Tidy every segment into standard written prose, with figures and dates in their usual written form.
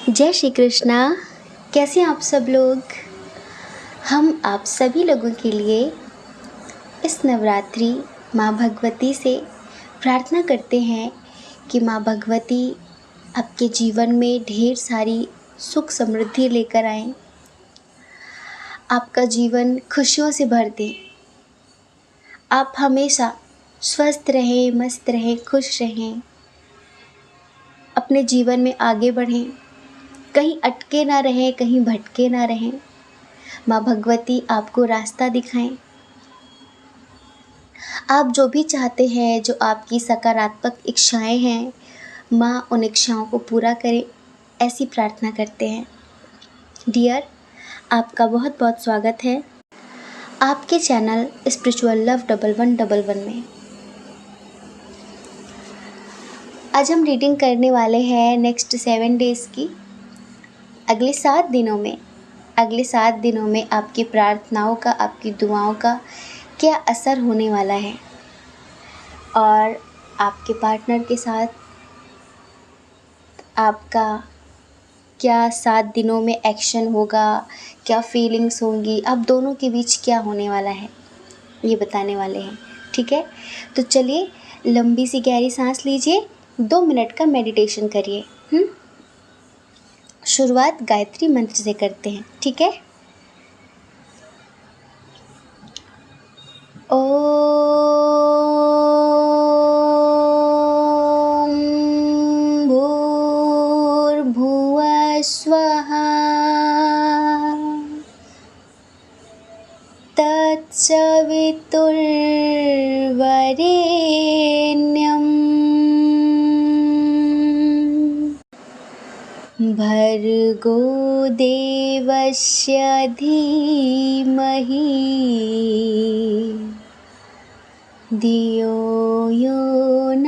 जय श्री कृष्णा। कैसे हैं आप सब लोग। हम आप सभी लोगों के लिए इस नवरात्रि माँ भगवती से प्रार्थना करते हैं कि माँ भगवती आपके जीवन में ढेर सारी सुख समृद्धि लेकर आएं, आपका जीवन खुशियों से भर दें, आप हमेशा स्वस्थ रहें, मस्त रहें, खुश रहें, अपने जीवन में आगे बढ़ें, कहीं अटके ना रहें, कहीं भटके ना रहें। माँ भगवती आपको रास्ता दिखाएं। आप जो भी चाहते हैं, जो आपकी सकारात्मक इच्छाएं हैं, माँ उन इच्छाओं को पूरा करे, ऐसी प्रार्थना करते हैं। डियर, आपका बहुत बहुत स्वागत है आपके चैनल स्पिरिचुअल लव 1111 में। आज हम रीडिंग करने वाले हैं नेक्स्ट 7 डेज़ की। अगले 7 दिनों में आपकी प्रार्थनाओं का, आपकी दुआओं का क्या असर होने वाला है और आपके पार्टनर के साथ आपका क्या 7 दिनों में एक्शन होगा, क्या फीलिंग्स होंगी, आप दोनों के बीच क्या होने वाला है, ये बताने वाले हैं। ठीक है, तो चलिए लंबी सी गहरी सांस लीजिए, 2 मिनट का मेडिटेशन करिए। शुरुआत गायत्री मंत्र से करते हैं। ठीक है। ओम भूर्भुवः स्वः तत्सवितुर्वरेण्यं भर्गो देवस्य धीमहि धियो यो न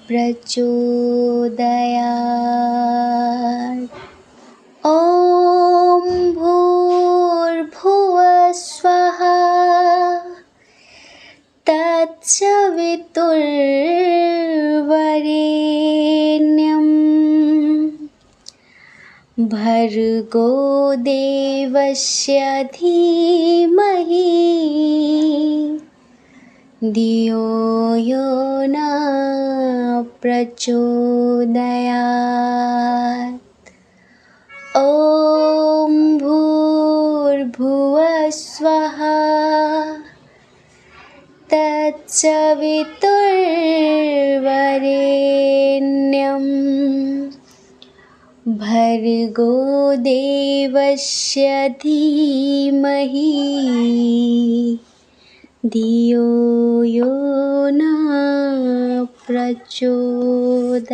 प्रचोदयात्। ॐ भूर्भुवः स्वः तत्सवितुर्वरेण्यं भर्गो देवस्य धीमहि धियो यो न प्रचोदयात्। ॐ भूर्भुवः स्वः तत्सवितुर्वरेण्यं भर्गो देवस्य धीमहि धियो यो न प्रचोदयात्।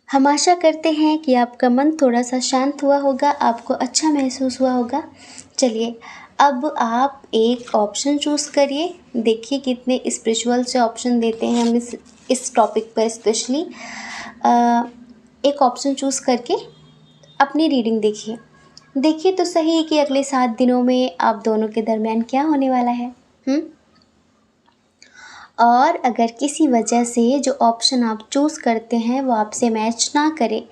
हम आशा करते हैं कि आपका मन थोड़ा सा शांत हुआ होगा, आपको अच्छा महसूस हुआ होगा। चलिए अब आप एक ऑप्शन चूज़ करिए, देखिए कितने स्पिरिचुअल से ऑप्शन देते हैं हम इस इस टॉपिक पर स्पेशली एक ऑप्शन चूज़ करके अपनी रीडिंग देखिए। देखिए तो सही कि अगले 7 दिनों में आप दोनों के दरमियान क्या होने वाला है। और अगर किसी वजह से जो ऑप्शन आप चूज़ करते हैं वो आपसे मैच ना करे,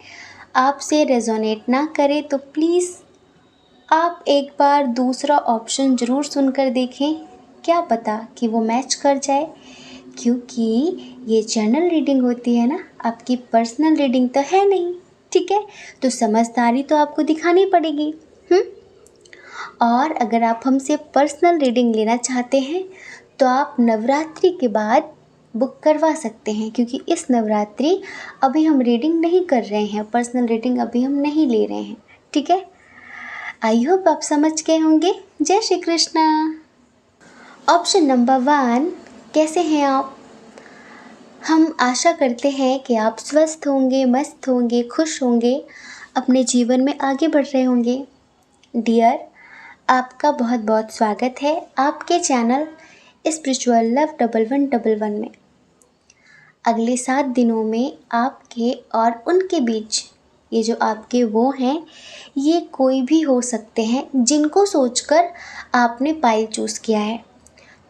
आपसे रेजोनेट ना करे, तो प्लीज़ आप एक बार दूसरा ऑप्शन ज़रूर सुनकर देखें, क्या पता कि वो मैच कर जाए। क्योंकि ये जनरल रीडिंग होती है ना, आपकी पर्सनल रीडिंग तो है नहीं, ठीक है। तो समझदारी तो आपको दिखानी पड़ेगी। और अगर आप हमसे पर्सनल रीडिंग लेना चाहते हैं तो आप नवरात्रि के बाद बुक करवा सकते हैं, क्योंकि इस नवरात्रि अभी हम रीडिंग नहीं कर रहे हैं, पर्सनल रीडिंग अभी हम नहीं ले रहे हैं, ठीक है। आई होप आप समझ गए होंगे। जय श्री कृष्णा। ऑप्शन नंबर 1, कैसे हैं आप? हम आशा करते हैं कि आप स्वस्थ होंगे, मस्त होंगे, खुश होंगे, अपने जीवन में आगे बढ़ रहे होंगे। डियर, आपका बहुत बहुत स्वागत है आपके चैनल स्पिरिचुअल लव 1111 में। अगले 7 दिनों में आपके और उनके बीच, ये जो आपके वो हैं, ये कोई भी हो सकते हैं जिनको सोचकर आपने पाइल चूज़ किया है।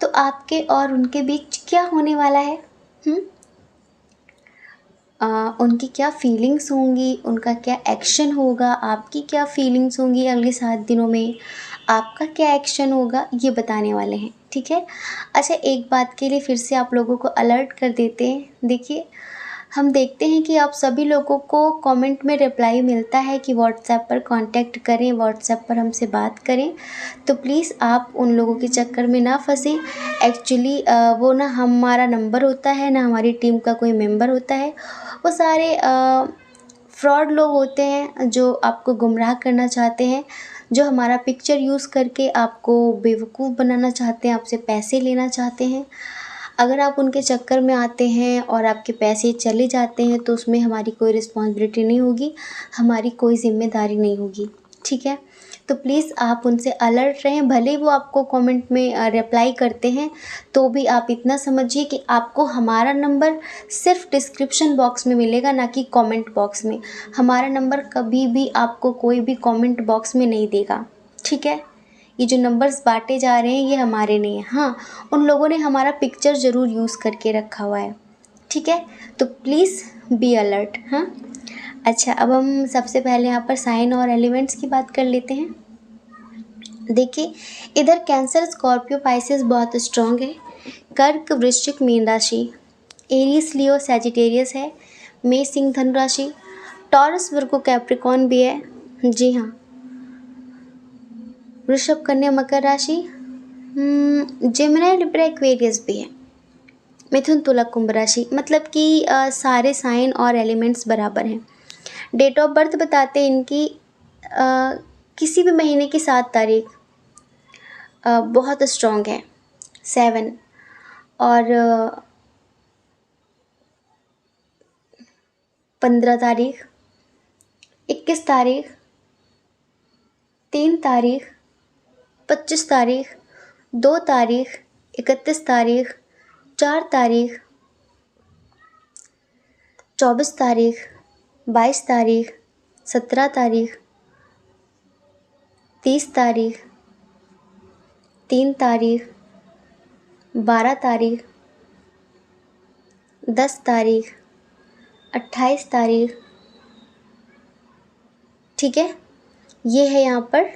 तो आपके और उनके बीच क्या होने वाला है? उनकी क्या फीलिंग्स होंगी, उनका क्या एक्शन होगा, आपकी क्या फीलिंग्स होंगी अगले 7 दिनों में, आपका क्या एक्शन होगा, ये बताने वाले हैं, ठीक है। अच्छा, एक बात के लिए फिर से आप लोगों को अलर्ट कर देते हैं। देखिए, हम देखते हैं कि आप सभी लोगों को कमेंट में रिप्लाई मिलता है कि व्हाट्सएप पर कांटेक्ट करें, व्हाट्सएप पर हमसे बात करें। तो प्लीज़ आप उन लोगों के चक्कर में ना फंसें। एक्चुअली वो ना हमारा नंबर होता है, ना हमारी टीम का कोई मेंबर होता है। वो सारे फ्रॉड लोग होते हैं जो आपको गुमराह करना चाहते हैं, जो हमारा पिक्चर यूज़ करके आपको बेवकूफ़ बनाना चाहते हैं, आपसे पैसे लेना चाहते हैं। अगर आप उनके चक्कर में आते हैं और आपके पैसे चले जाते हैं तो उसमें हमारी कोई रिस्पॉन्सिबिलिटी नहीं होगी, हमारी कोई ज़िम्मेदारी नहीं होगी, ठीक है। तो प्लीज़ आप उनसे अलर्ट रहें। भले ही वो आपको कमेंट में रिप्लाई करते हैं, तो भी आप इतना समझिए कि आपको हमारा नंबर सिर्फ डिस्क्रिप्शन बॉक्स में मिलेगा, ना कि कमेंट बॉक्स में। हमारा नंबर कभी भी आपको कोई भी कमेंट बॉक्स में नहीं देगा, ठीक है। ये जो नंबर्स बांटे जा रहे हैं ये हमारे नहीं हैं। हाँ, उन लोगों ने हमारा पिक्चर ज़रूर यूज़ करके रखा हुआ है, ठीक है। तो प्लीज़ बी अलर्ट। हाँ, अच्छा, अब हम सबसे पहले यहाँ पर साइन और एलिमेंट्स की बात कर लेते हैं। देखिए, इधर कैंसर, स्कॉर्पियो, पाइसेस बहुत स्ट्रॉन्ग है। कर्क, वृश्चिक, मीन राशि। एरीज, लियो, सैजिटेरियस है। मेष, सिंह, धनु राशि। टॉरस, वर्गो, कैप्रिकॉर्न भी है। जी हाँ। वृषभ, कन्या, मकर राशि। जेमिनी, लिब्रा, एक्वेरियस भी है। मिथुन, तुला, कुंभ राशि। मतलब कि सारे साइन और एलिमेंट्स बराबर हैं। डेट ऑफ बर्थ बताते हैं इनकी, किसी भी महीने की 7 तारीख बहुत स्ट्रॉन्ग है। 7 और 15 तारीख, 21 तारीख, 3 तारीख, 25 तारीख, 2 तारीख, 31 तारीख, 4 तारीख, 24 तारीख, 22 तारीख, 17 तारीख, 30 तारीख, 3 तारीख, 12 तारीख, 10 तारीख, 28 तारीख, ठीक है। ये है यहाँ पर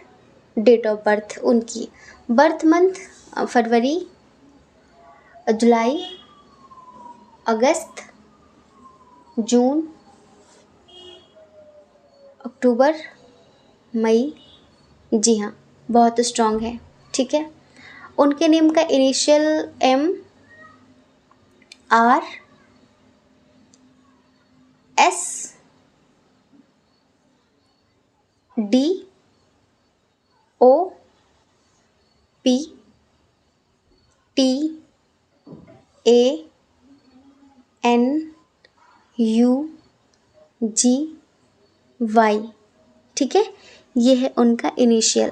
डेट ऑफ बर्थ उनकी। बर्थ मंथ फरवरी, जुलाई, अगस्त, जून, अक्टूबर, मई। जी हाँ, बहुत स्ट्रॉन्ग है, ठीक है। उनके नेम का initial M, R, S, D, O, P, T, A, N, U, G, Y, ठीक है। ये है उनका इनिशियल।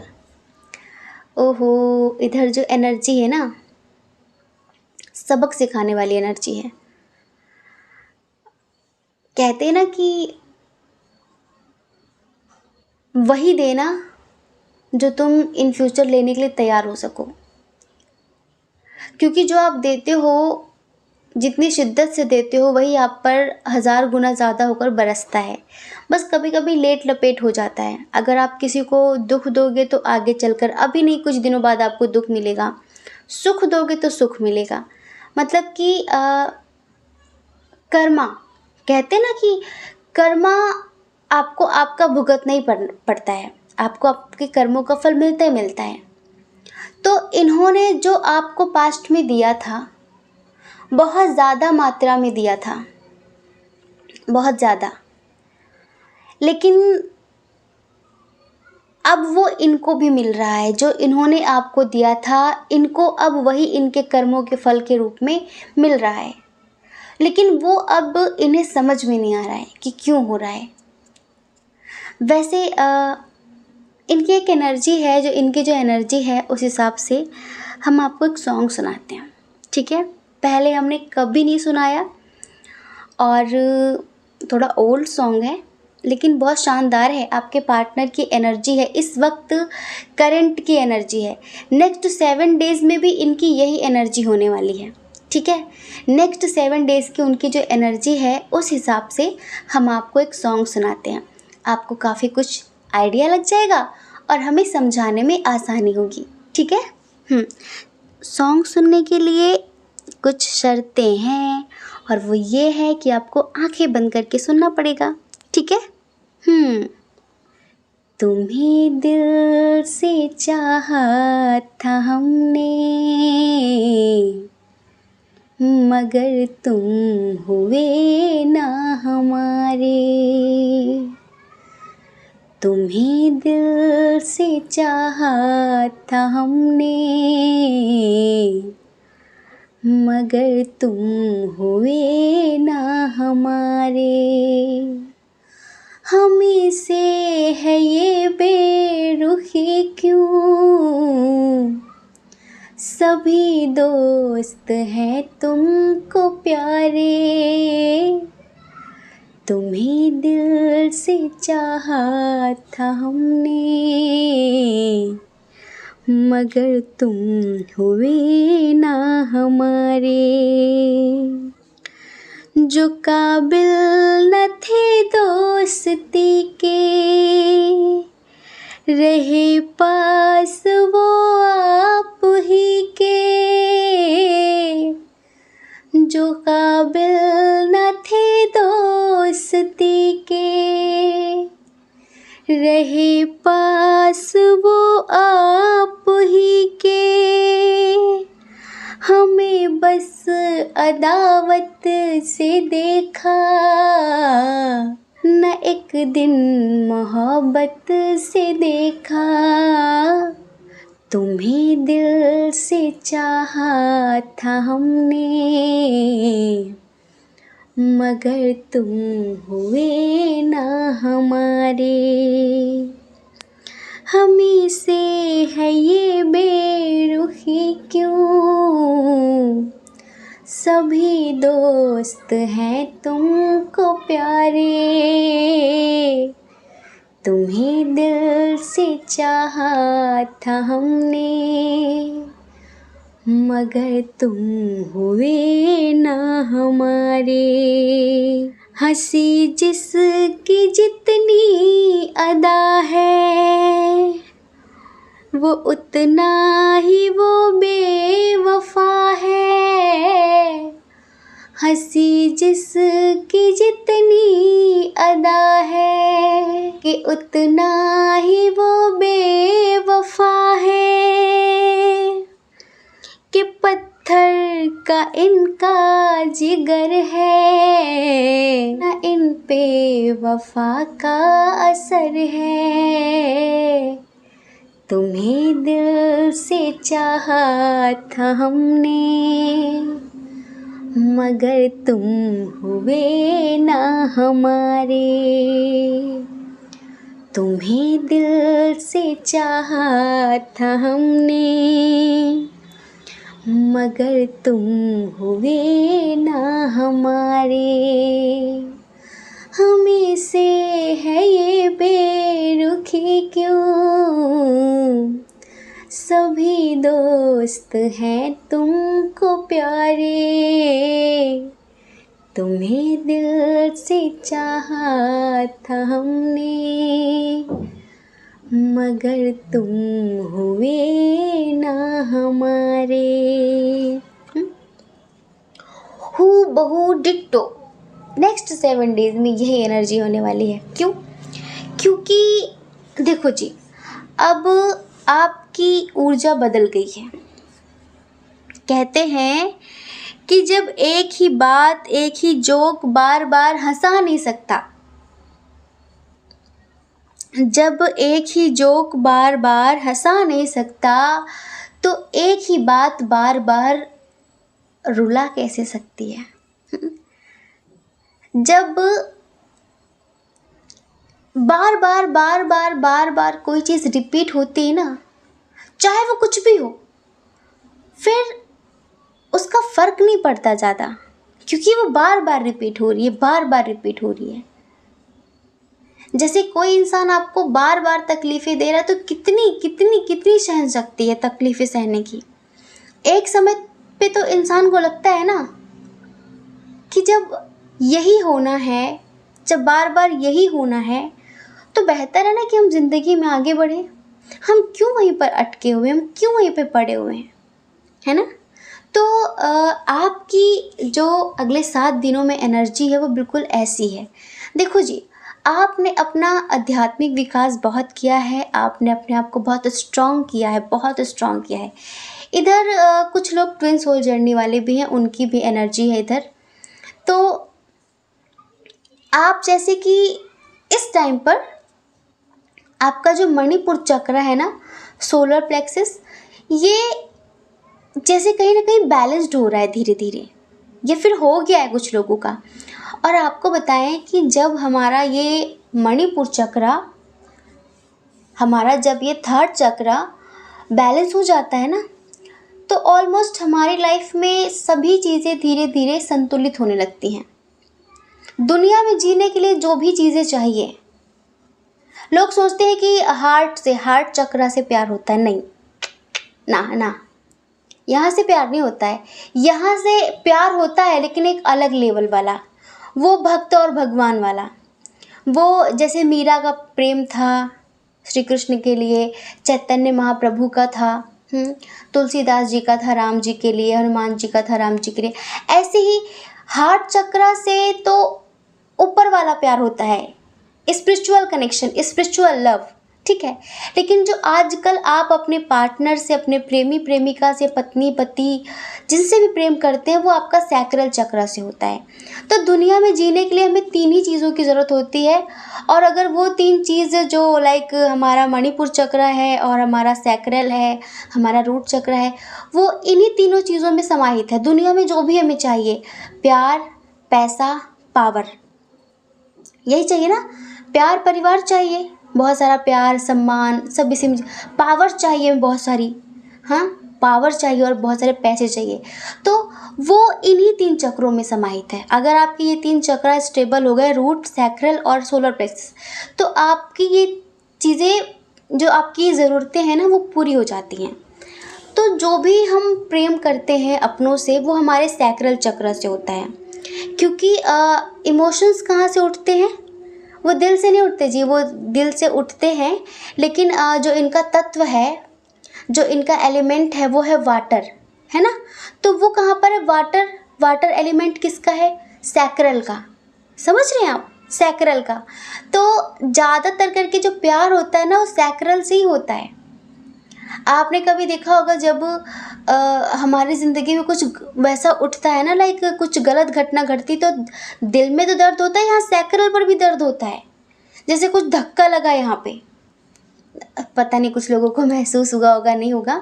ओहो, इधर जो एनर्जी है ना, सबक सिखाने वाली एनर्जी है। कहते हैं ना कि वही देना जो तुम इन फ्यूचर लेने के लिए तैयार हो सको, क्योंकि जो आप देते हो, जितनी शिद्दत से देते हो, वही आप पर 1000 गुना ज़्यादा होकर बरसता है। बस कभी कभी लेट लपेट हो जाता है। अगर आप किसी को दुख दोगे तो आगे चलकर, अभी नहीं कुछ दिनों बाद आपको दुख मिलेगा। सुख दोगे तो सुख मिलेगा। मतलब कि कर्मा, कहते हैं ना कि कर्मा आपको आपका भुगतना ही पड़ता है, आपको आपके कर्मों का फल मिलता ही मिलता है। तो इन्होंने जो आपको पास्ट में दिया था, बहुत ज़्यादा मात्रा में दिया था, बहुत ज़्यादा, लेकिन अब वो इनको भी मिल रहा है। जो इन्होंने आपको दिया था, इनको अब वही इनके कर्मों के फल के रूप में मिल रहा है, लेकिन वो अब इन्हें समझ में नहीं आ रहा है कि क्यों हो रहा है। वैसे इनकी एक एनर्जी है, जो इनकी जो एनर्जी है उस हिसाब से हम आपको एक सॉन्ग सुनाते हैं, ठीक है। पहले हमने कभी नहीं सुनाया, और थोड़ा ओल्ड सॉन्ग है लेकिन बहुत शानदार है। आपके पार्टनर की एनर्जी है इस वक्त, करंट की एनर्जी है। नेक्स्ट 7 डेज़ में भी इनकी यही एनर्जी होने वाली है, ठीक है। नेक्स्ट 7 डेज़ की उनकी जो एनर्जी है, उस हिसाब से हम आपको एक सॉन्ग सुनाते हैं। आपको काफ़ी कुछ आइडिया लग जाएगा और हमें समझाने में आसानी होगी, ठीक है। सॉन्ग सुनने के लिए कुछ शर्तें हैं, और वो ये है कि आपको आंखें बंद करके सुनना पड़ेगा, ठीक है। तुम्हें दिल से चाहा था हमने, मगर तुम हुए ना हमारे। तुम्हें दिल से चाहा था हमने, मगर तुम हुए ना हमारे। हमें से है ये बेरुखी क्यों, सभी दोस्त हैं तुमको प्यारे। तुम्हें दिल से चाहा था हमने, मगर तुम हुए ना हमारे। जो काबिल न थे दोस्ती के, रहे पास वो आप ही के। जो काबिल न थे दोस्ती के, रहे पास वो आप ही के। हमें बस अदावत से देखा, न एक दिन मोहब्बत से देखा। तुम्हें दिल से चाहा था हमने, मगर तुम हुए ना हमारे। हमें से है ये बेरुखी क्यों, सभी दोस्त हैं तुमको प्यारे। तुम्हें दिल से चाहा था हमने, मगर तुम हुए ना हमारे। हंसी जिसकी जितनी अदा है, वो उतना ही वो बेवफा है। हंसी जिसकी जितनी अदा है, कि उतना ही वो बेवफा है। कि पत्थर का इनका जिगर है, ना इन पे वफा का असर है। तुम्हें दिल से चाहा था हमने, मगर तुम हुए ना हमारे। तुम्हें दिल से चाहा था हमने, मगर तुम हुए ना हमारे। हमें से है ये बेरुखी क्यों, सभी दोस्त हैं तुमको प्यारे, तुम्हें दिल से चाहा था हमने, मगर तुम हुए ना हमारे। हूबहू डिट्टो नेक्स्ट 7 डेज में यही एनर्जी होने वाली है। क्यों? क्योंकि देखो जी, अब आपकी ऊर्जा बदल गई है। कहते हैं कि जब एक ही बात, एक ही जोक बार बार हंसा नहीं सकता, जब एक ही जोक बार बार हंसा नहीं सकता, तो एक ही बात बार बार रुला कैसे सकती है? जब बार बार कोई चीज़ रिपीट होती है ना, चाहे वो कुछ भी हो, फिर उसका फ़र्क नहीं पड़ता ज़्यादा, क्योंकि वो बार बार रिपीट हो रही है, बार बार रिपीट हो रही है। जैसे कोई इंसान आपको बार बार तकलीफ़ें दे रहा है, तो कितनी कितनी कितनी सहन शक्ति है तकलीफ़ें सहने की। एक समय पे तो इंसान को लगता है ना कि जब यही होना है, जब बार बार यही होना है, तो बेहतर है ना कि हम ज़िंदगी में आगे बढ़ें। हम क्यों वहीं पर अटके हुए, हम क्यों वहीं पे पड़े हुए हैं, है ना? तो आपकी जो अगले 7 दिनों में एनर्जी है वो बिल्कुल ऐसी है। देखो जी, आपने अपना आध्यात्मिक विकास बहुत किया है, आपने अपने आप को बहुत स्ट्रॉन्ग किया है, बहुत स्ट्रॉन्ग किया है। इधर कुछ लोग ट्विन सोल जर्नी वाले भी हैं, उनकी भी एनर्जी है इधर। तो आप जैसे कि इस टाइम पर आपका जो मणिपुर चक्र है ना, सोलर प्लेक्सस, ये जैसे कहीं ना कहीं बैलेंस्ड हो रहा है धीरे धीरे, ये फिर हो गया है कुछ लोगों का। और आपको बताएं कि जब हमारा ये मणिपुर चक्र, हमारा जब ये 3rd चक्र बैलेंस हो जाता है ना, तो ऑलमोस्ट हमारी लाइफ में सभी चीज़ें धीरे धीरे संतुलित होने लगती हैं। दुनिया में जीने के लिए जो भी चीज़ें चाहिए, लोग सोचते हैं कि हार्ट चक्र से प्यार होता है। नहीं ना ना, यहाँ से प्यार नहीं होता है। यहाँ से प्यार होता है, लेकिन एक अलग लेवल वाला, वो भक्त और भगवान वाला। वो जैसे मीरा का प्रेम था श्री कृष्ण के लिए, चैतन्य महाप्रभु का था, तुलसीदास जी का था राम जी के लिए, हनुमान जी का था राम जी के लिए। ऐसे ही हार्ट चक्र से तो ऊपर वाला प्यार होता है, स्पिरिचुअल कनेक्शन, स्पिरिचुअल लव, ठीक है। लेकिन जो आजकल आप अपने पार्टनर से, अपने प्रेमी प्रेमिका से, पत्नी पति, जिनसे भी प्रेम करते हैं, वो आपका सैक्रल चक्र से होता है। तो दुनिया में जीने के लिए हमें 3 ही चीज़ों की ज़रूरत होती है, और अगर वो 3 चीज़ जो लाइक हमारा मणिपुर चक्र है और हमारा सैक्रल है, हमारा रूट चक्र है, वो इन्हीं तीनों चीज़ों में समाहित है। दुनिया में जो भी हमें चाहिए, प्यार, पैसा, पावर, यही चाहिए ना। प्यार, परिवार चाहिए, बहुत सारा प्यार, सम्मान, सब इसी में। पावर चाहिए बहुत सारी, हाँ, पावर चाहिए, और बहुत सारे पैसे चाहिए। तो वो इन्हीं 3 चक्रों में समाहित है। अगर आपके ये 3 चक्र स्टेबल हो गए, रूट, सैक्रल और सोलर प्लेक्सस, तो आपकी ये चीज़ें, जो आपकी ज़रूरतें हैं ना, वो पूरी हो जाती हैं। तो जो भी हम प्रेम करते हैं अपनों से, वो हमारे सैक्रल चक्र से होता है। क्योंकि इमोशंस कहाँ से उठते हैं? वो दिल से नहीं उठते जी, वो दिल से उठते हैं, लेकिन जो इनका तत्व है, जो इनका एलिमेंट है, वो है वाटर, है ना। तो वो कहाँ पर है? वाटर एलिमेंट किसका है? सैक्रल का। समझ रहे हैं आप? सैक्रल का। तो ज़्यादातर करके जो प्यार होता है ना, वो सैक्रल से ही होता है। आपने कभी देखा होगा जब हमारी ज़िंदगी में कुछ वैसा उठता है ना, लाइक कुछ गलत घटना घटती, तो दिल में तो दर्द होता है, यहाँ सैक्रल पर भी दर्द होता है। जैसे कुछ धक्का लगा यहाँ पे, पता नहीं कुछ लोगों को महसूस हुआ होगा, नहीं होगा,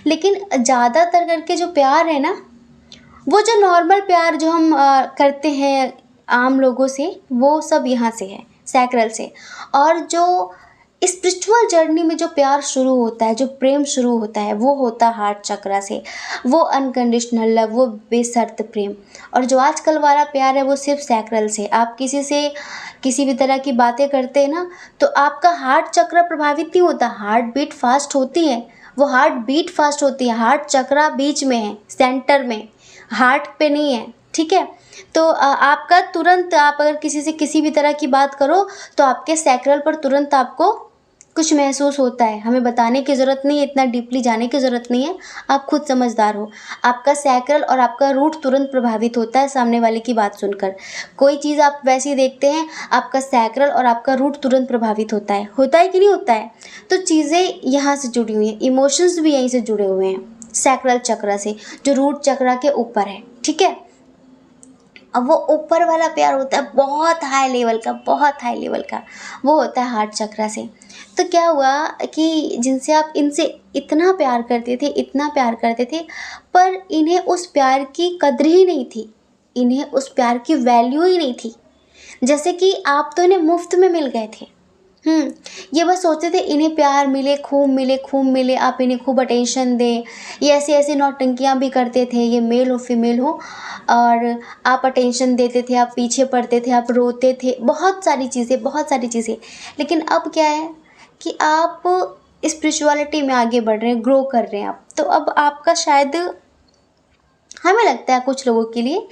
लेकिन ज़्यादातर करके जो प्यार है ना, वो जो नॉर्मल प्यार जो हम करते हैं आम लोगों से, वो सब यहाँ से है, सैक्रल से। और जो स्पिरिचुअल जर्नी में जो प्यार शुरू होता है, जो प्रेम शुरू होता है, वो होता है हार्ट चक्रा से। वो अनकंडीशनल लव, वो बेशर्त प्रेम। और जो आजकल वाला प्यार है वो सिर्फ सैक्रल से। आप किसी से किसी भी तरह की बातें करते हैं ना, तो आपका हार्ट चक्र प्रभावित नहीं होता, हार्ट बीट फास्ट होती है। वो हार्ट बीट फास्ट होती है, हार्ट चक्रा बीच में है, सेंटर में, हार्ट पे नहीं है, ठीक है। तो आपका तुरंत, आप अगर किसी से किसी भी तरह की बात करो तो आपके सैक्रल पर तुरंत आपको कुछ महसूस होता है। हमें बताने की ज़रूरत नहीं है, इतना डीपली जाने की ज़रूरत नहीं है, आप खुद समझदार हो। आपका सैक्रल और आपका रूट तुरंत प्रभावित होता है सामने वाले की बात सुनकर। कोई चीज़ आप वैसी देखते हैं, आपका सैक्रल और आपका रूट तुरंत प्रभावित होता है कि नहीं होता है। तो चीज़ें यहाँ से जुड़ी हुई हैं, इमोशंस भी यहीं से जुड़े हुए हैं सैक्रल चक्र से, जो रूट चक्र के ऊपर है, ठीक है। अब वो ऊपर वाला प्यार होता है बहुत हाई लेवल का, बहुत हाई लेवल का, वो होता है हार्ट चक्रा से। तो क्या हुआ कि जिनसे आप इनसे इतना प्यार करते थे, इतना प्यार करते थे, पर इन्हें उस प्यार की कद्र ही नहीं थी, इन्हें उस प्यार की वैल्यू ही नहीं थी। जैसे कि आप तो इन्हें मुफ्त में मिल गए थे। ये बस सोचते थे इन्हें प्यार मिले, खूब मिले, खूब मिले, आप इन्हें खूब अटेंशन दें। ये ऐसी ऐसी नौटंकियाँ भी करते थे, ये मेल हो फीमेल हो, और आप अटेंशन देते थे, आप पीछे पड़ते थे, आप रोते थे, बहुत सारी चीज़ें, बहुत सारी चीज़ें। लेकिन अब क्या है कि आप स्पिरिचुअलिटी में आगे बढ़ रहे हैं, ग्रो कर रहे हैं आप, तो अब आपका शायद, हमें लगता है कुछ लोगों के लिए,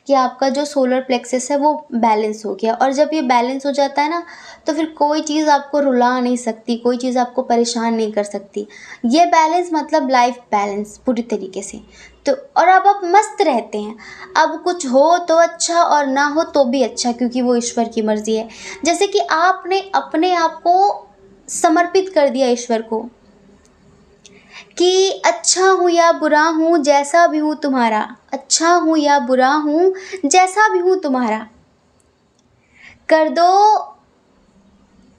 कि आपका जो सोलर प्लेक्सस है वो बैलेंस हो गया। और जब ये बैलेंस हो जाता है ना, तो फिर कोई चीज़ आपको रुला नहीं सकती, कोई चीज़ आपको परेशान नहीं कर सकती। ये बैलेंस मतलब लाइफ बैलेंस पूरी तरीके से। तो और अब आप मस्त रहते हैं। अब कुछ हो तो अच्छा और ना हो तो भी अच्छा, क्योंकि वो ईश्वर की मर्ज़ी है। जैसे कि आपने अपने आप को समर्पित कर दिया ईश्वर को, कि अच्छा हूँ या बुरा हूँ, जैसा भी हूँ तुम्हारा, अच्छा हूँ या बुरा हूँ, जैसा भी हूँ तुम्हारा, कर दो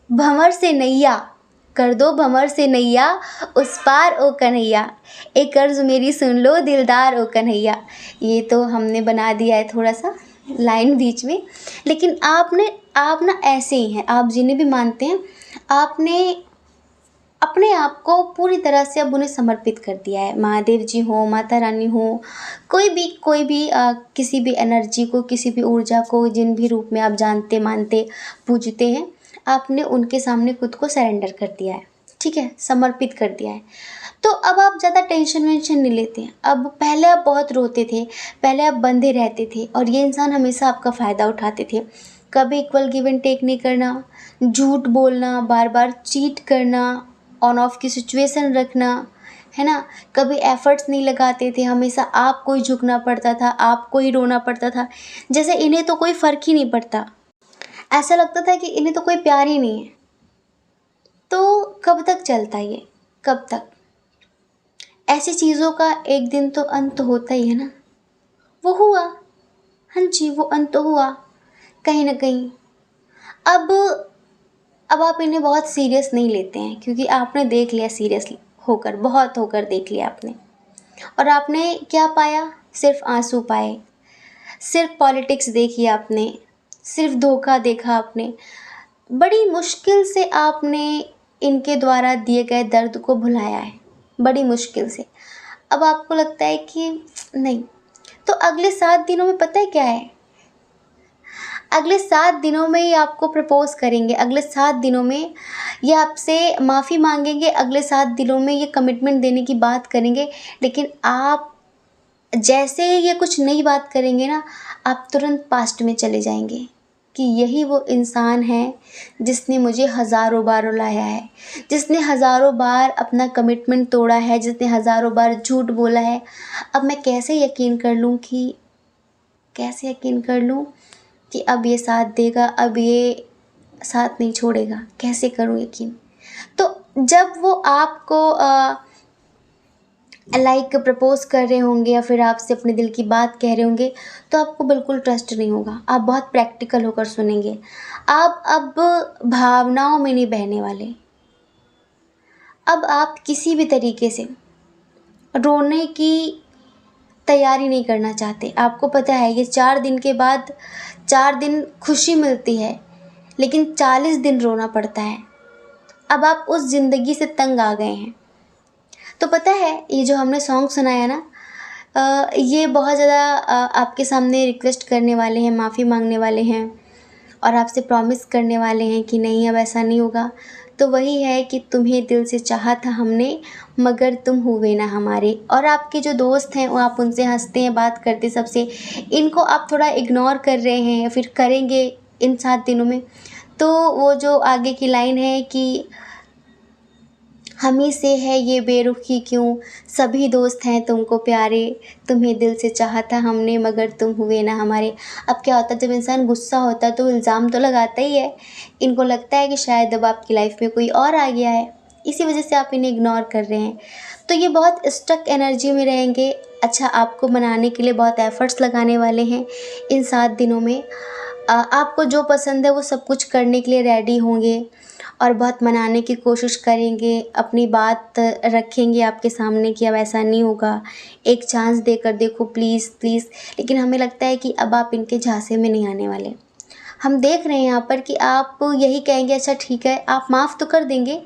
भंवर से नैया, कर दो भंवर से नैया, उस पार ओ कन्हैया, एक अर्ज मेरी सुन लो दिलदार ओ कन्हैया। ये तो हमने बना दिया है थोड़ा सा लाइन बीच में, लेकिन आप ना ऐसे ही हैं। आप जिन्हें भी मानते हैं, आपने अपने आप को पूरी तरह से अब उन्हें समर्पित कर दिया है। महादेव जी हो, माता रानी हो, कोई भी किसी भी एनर्जी को, किसी भी ऊर्जा को, जिन भी रूप में आप जानते, मानते, पूजते हैं, आपने उनके सामने खुद को सरेंडर कर दिया है, ठीक है, समर्पित कर दिया है। तो अब आप ज़्यादा टेंशन वेंशन नहीं लेते हैं। अब पहले आप बहुत रोते थे, पहले आप बंधे रहते थे, और ये इंसान हमेशा आपका फ़ायदा उठाते थे। कभी इक्वल गिव एंड टेक नहीं करना, झूठ बोलना, बार बार चीट करना, ऑन ऑफ की सिचुएशन रखना, है ना। कभी एफर्ट्स नहीं लगाते थे, हमेशा आपको ही झुकना पड़ता था, आपको ही रोना पड़ता था, जैसे इन्हें तो कोई फ़र्क ही नहीं पड़ता। ऐसा लगता था कि इन्हें तो कोई प्यार ही नहीं है। तो कब तक चलता ये, कब तक? ऐसी चीज़ों का एक दिन तो अंत होता ही है ना। वो हुआ, हाँ जी, वो अंत हुआ कहीं ना कहीं। अब अब आप इन्हें बहुत सीरियस नहीं लेते हैं, क्योंकि आपने देख लिया सीरियस होकर, बहुत होकर देख लिया आपने। और आपने क्या पाया? सिर्फ आंसू पाए, सिर्फ पॉलिटिक्स देखी आपने, सिर्फ धोखा देखा आपने। बड़ी मुश्किल से आपने इनके द्वारा दिए गए दर्द को भुलाया है, बड़ी मुश्किल से। अब आपको लगता है कि नहीं, तो अगले 7 दिनों में पता है क्या है? अगले 7 दिनों में ये आपको प्रपोज करेंगे, अगले 7 दिनों में ये आपसे माफ़ी मांगेंगे, अगले 7 दिनों में ये कमिटमेंट देने की बात करेंगे। लेकिन आप जैसे ये कुछ नई बात करेंगे ना, आप तुरंत पास्ट में चले जाएंगे कि यही वो इंसान है जिसने मुझे हज़ारों बार रुलाया है, जिसने हज़ारों बार अपना कमिटमेंट तोड़ा है, जिसने हज़ारों बार झूठ बोला है। अब मैं कैसे यकीन कर लूँ कि अब ये साथ देगा, अब ये साथ नहीं छोड़ेगा? कैसे करूँ यकीन? तो जब वो आपको लाइक प्रपोज कर रहे होंगे, या फिर आपसे अपने दिल की बात कह रहे होंगे, तो आपको बिल्कुल ट्रस्ट नहीं होगा। आप बहुत प्रैक्टिकल होकर सुनेंगे। आप अब भावनाओं में नहीं बहने वाले। अब आप किसी भी तरीके से रोने की तैयारी नहीं करना चाहते। आपको पता है ये 4 दिन के बाद, 4 दिन खुशी मिलती है, लेकिन 40 दिन रोना पड़ता है। अब आप उस ज़िंदगी से तंग आ गए हैं। तो पता है ये जो हमने सॉन्ग सुनाया ना, ये बहुत ज़्यादा आपके सामने रिक्वेस्ट करने वाले हैं, माफ़ी मांगने वाले हैं और आपसे प्रॉमिस करने वाले हैं कि नहीं अब ऐसा नहीं होगा। तो वही है कि तुम्हें दिल से चाहा था हमने, मगर तुम हुए ना हमारे। और आपके जो दोस्त हैं वो आप उनसे हंसते हैं, बात करते सबसे, इनको आप थोड़ा इग्नोर कर रहे हैं या फिर करेंगे इन 7 दिनों में। तो वो जो आगे की लाइन है कि हम ही से है ये बेरुखी क्यों, सभी दोस्त हैं तुमको प्यारे, तुम्हें दिल से चाहा था हमने मगर तुम हुए ना हमारे। अब क्या होता है जब इंसान गुस्सा होता है तो इल्ज़ाम तो लगाता ही है। इनको लगता है कि शायद अब आपकी लाइफ में कोई और आ गया है, इसी वजह से आप इन्हें इग्नोर कर रहे हैं। तो ये बहुत स्टक एनर्जी में रहेंगे। अच्छा, आपको मनाने के लिए बहुत एफ़र्ट्स लगाने वाले हैं इन 7 दिनों में। आपको जो पसंद है वो सब कुछ करने के लिए रेडी होंगे और बहुत मनाने की कोशिश करेंगे, अपनी बात रखेंगे आपके सामने कि अब ऐसा नहीं होगा, एक चांस देकर देखो प्लीज़ प्लीज़। लेकिन हमें लगता है कि अब आप इनके झांसे में नहीं आने वाले। हम देख रहे हैं यहाँ पर कि आप यही कहेंगे अच्छा ठीक है, आप माफ़ तो कर देंगे,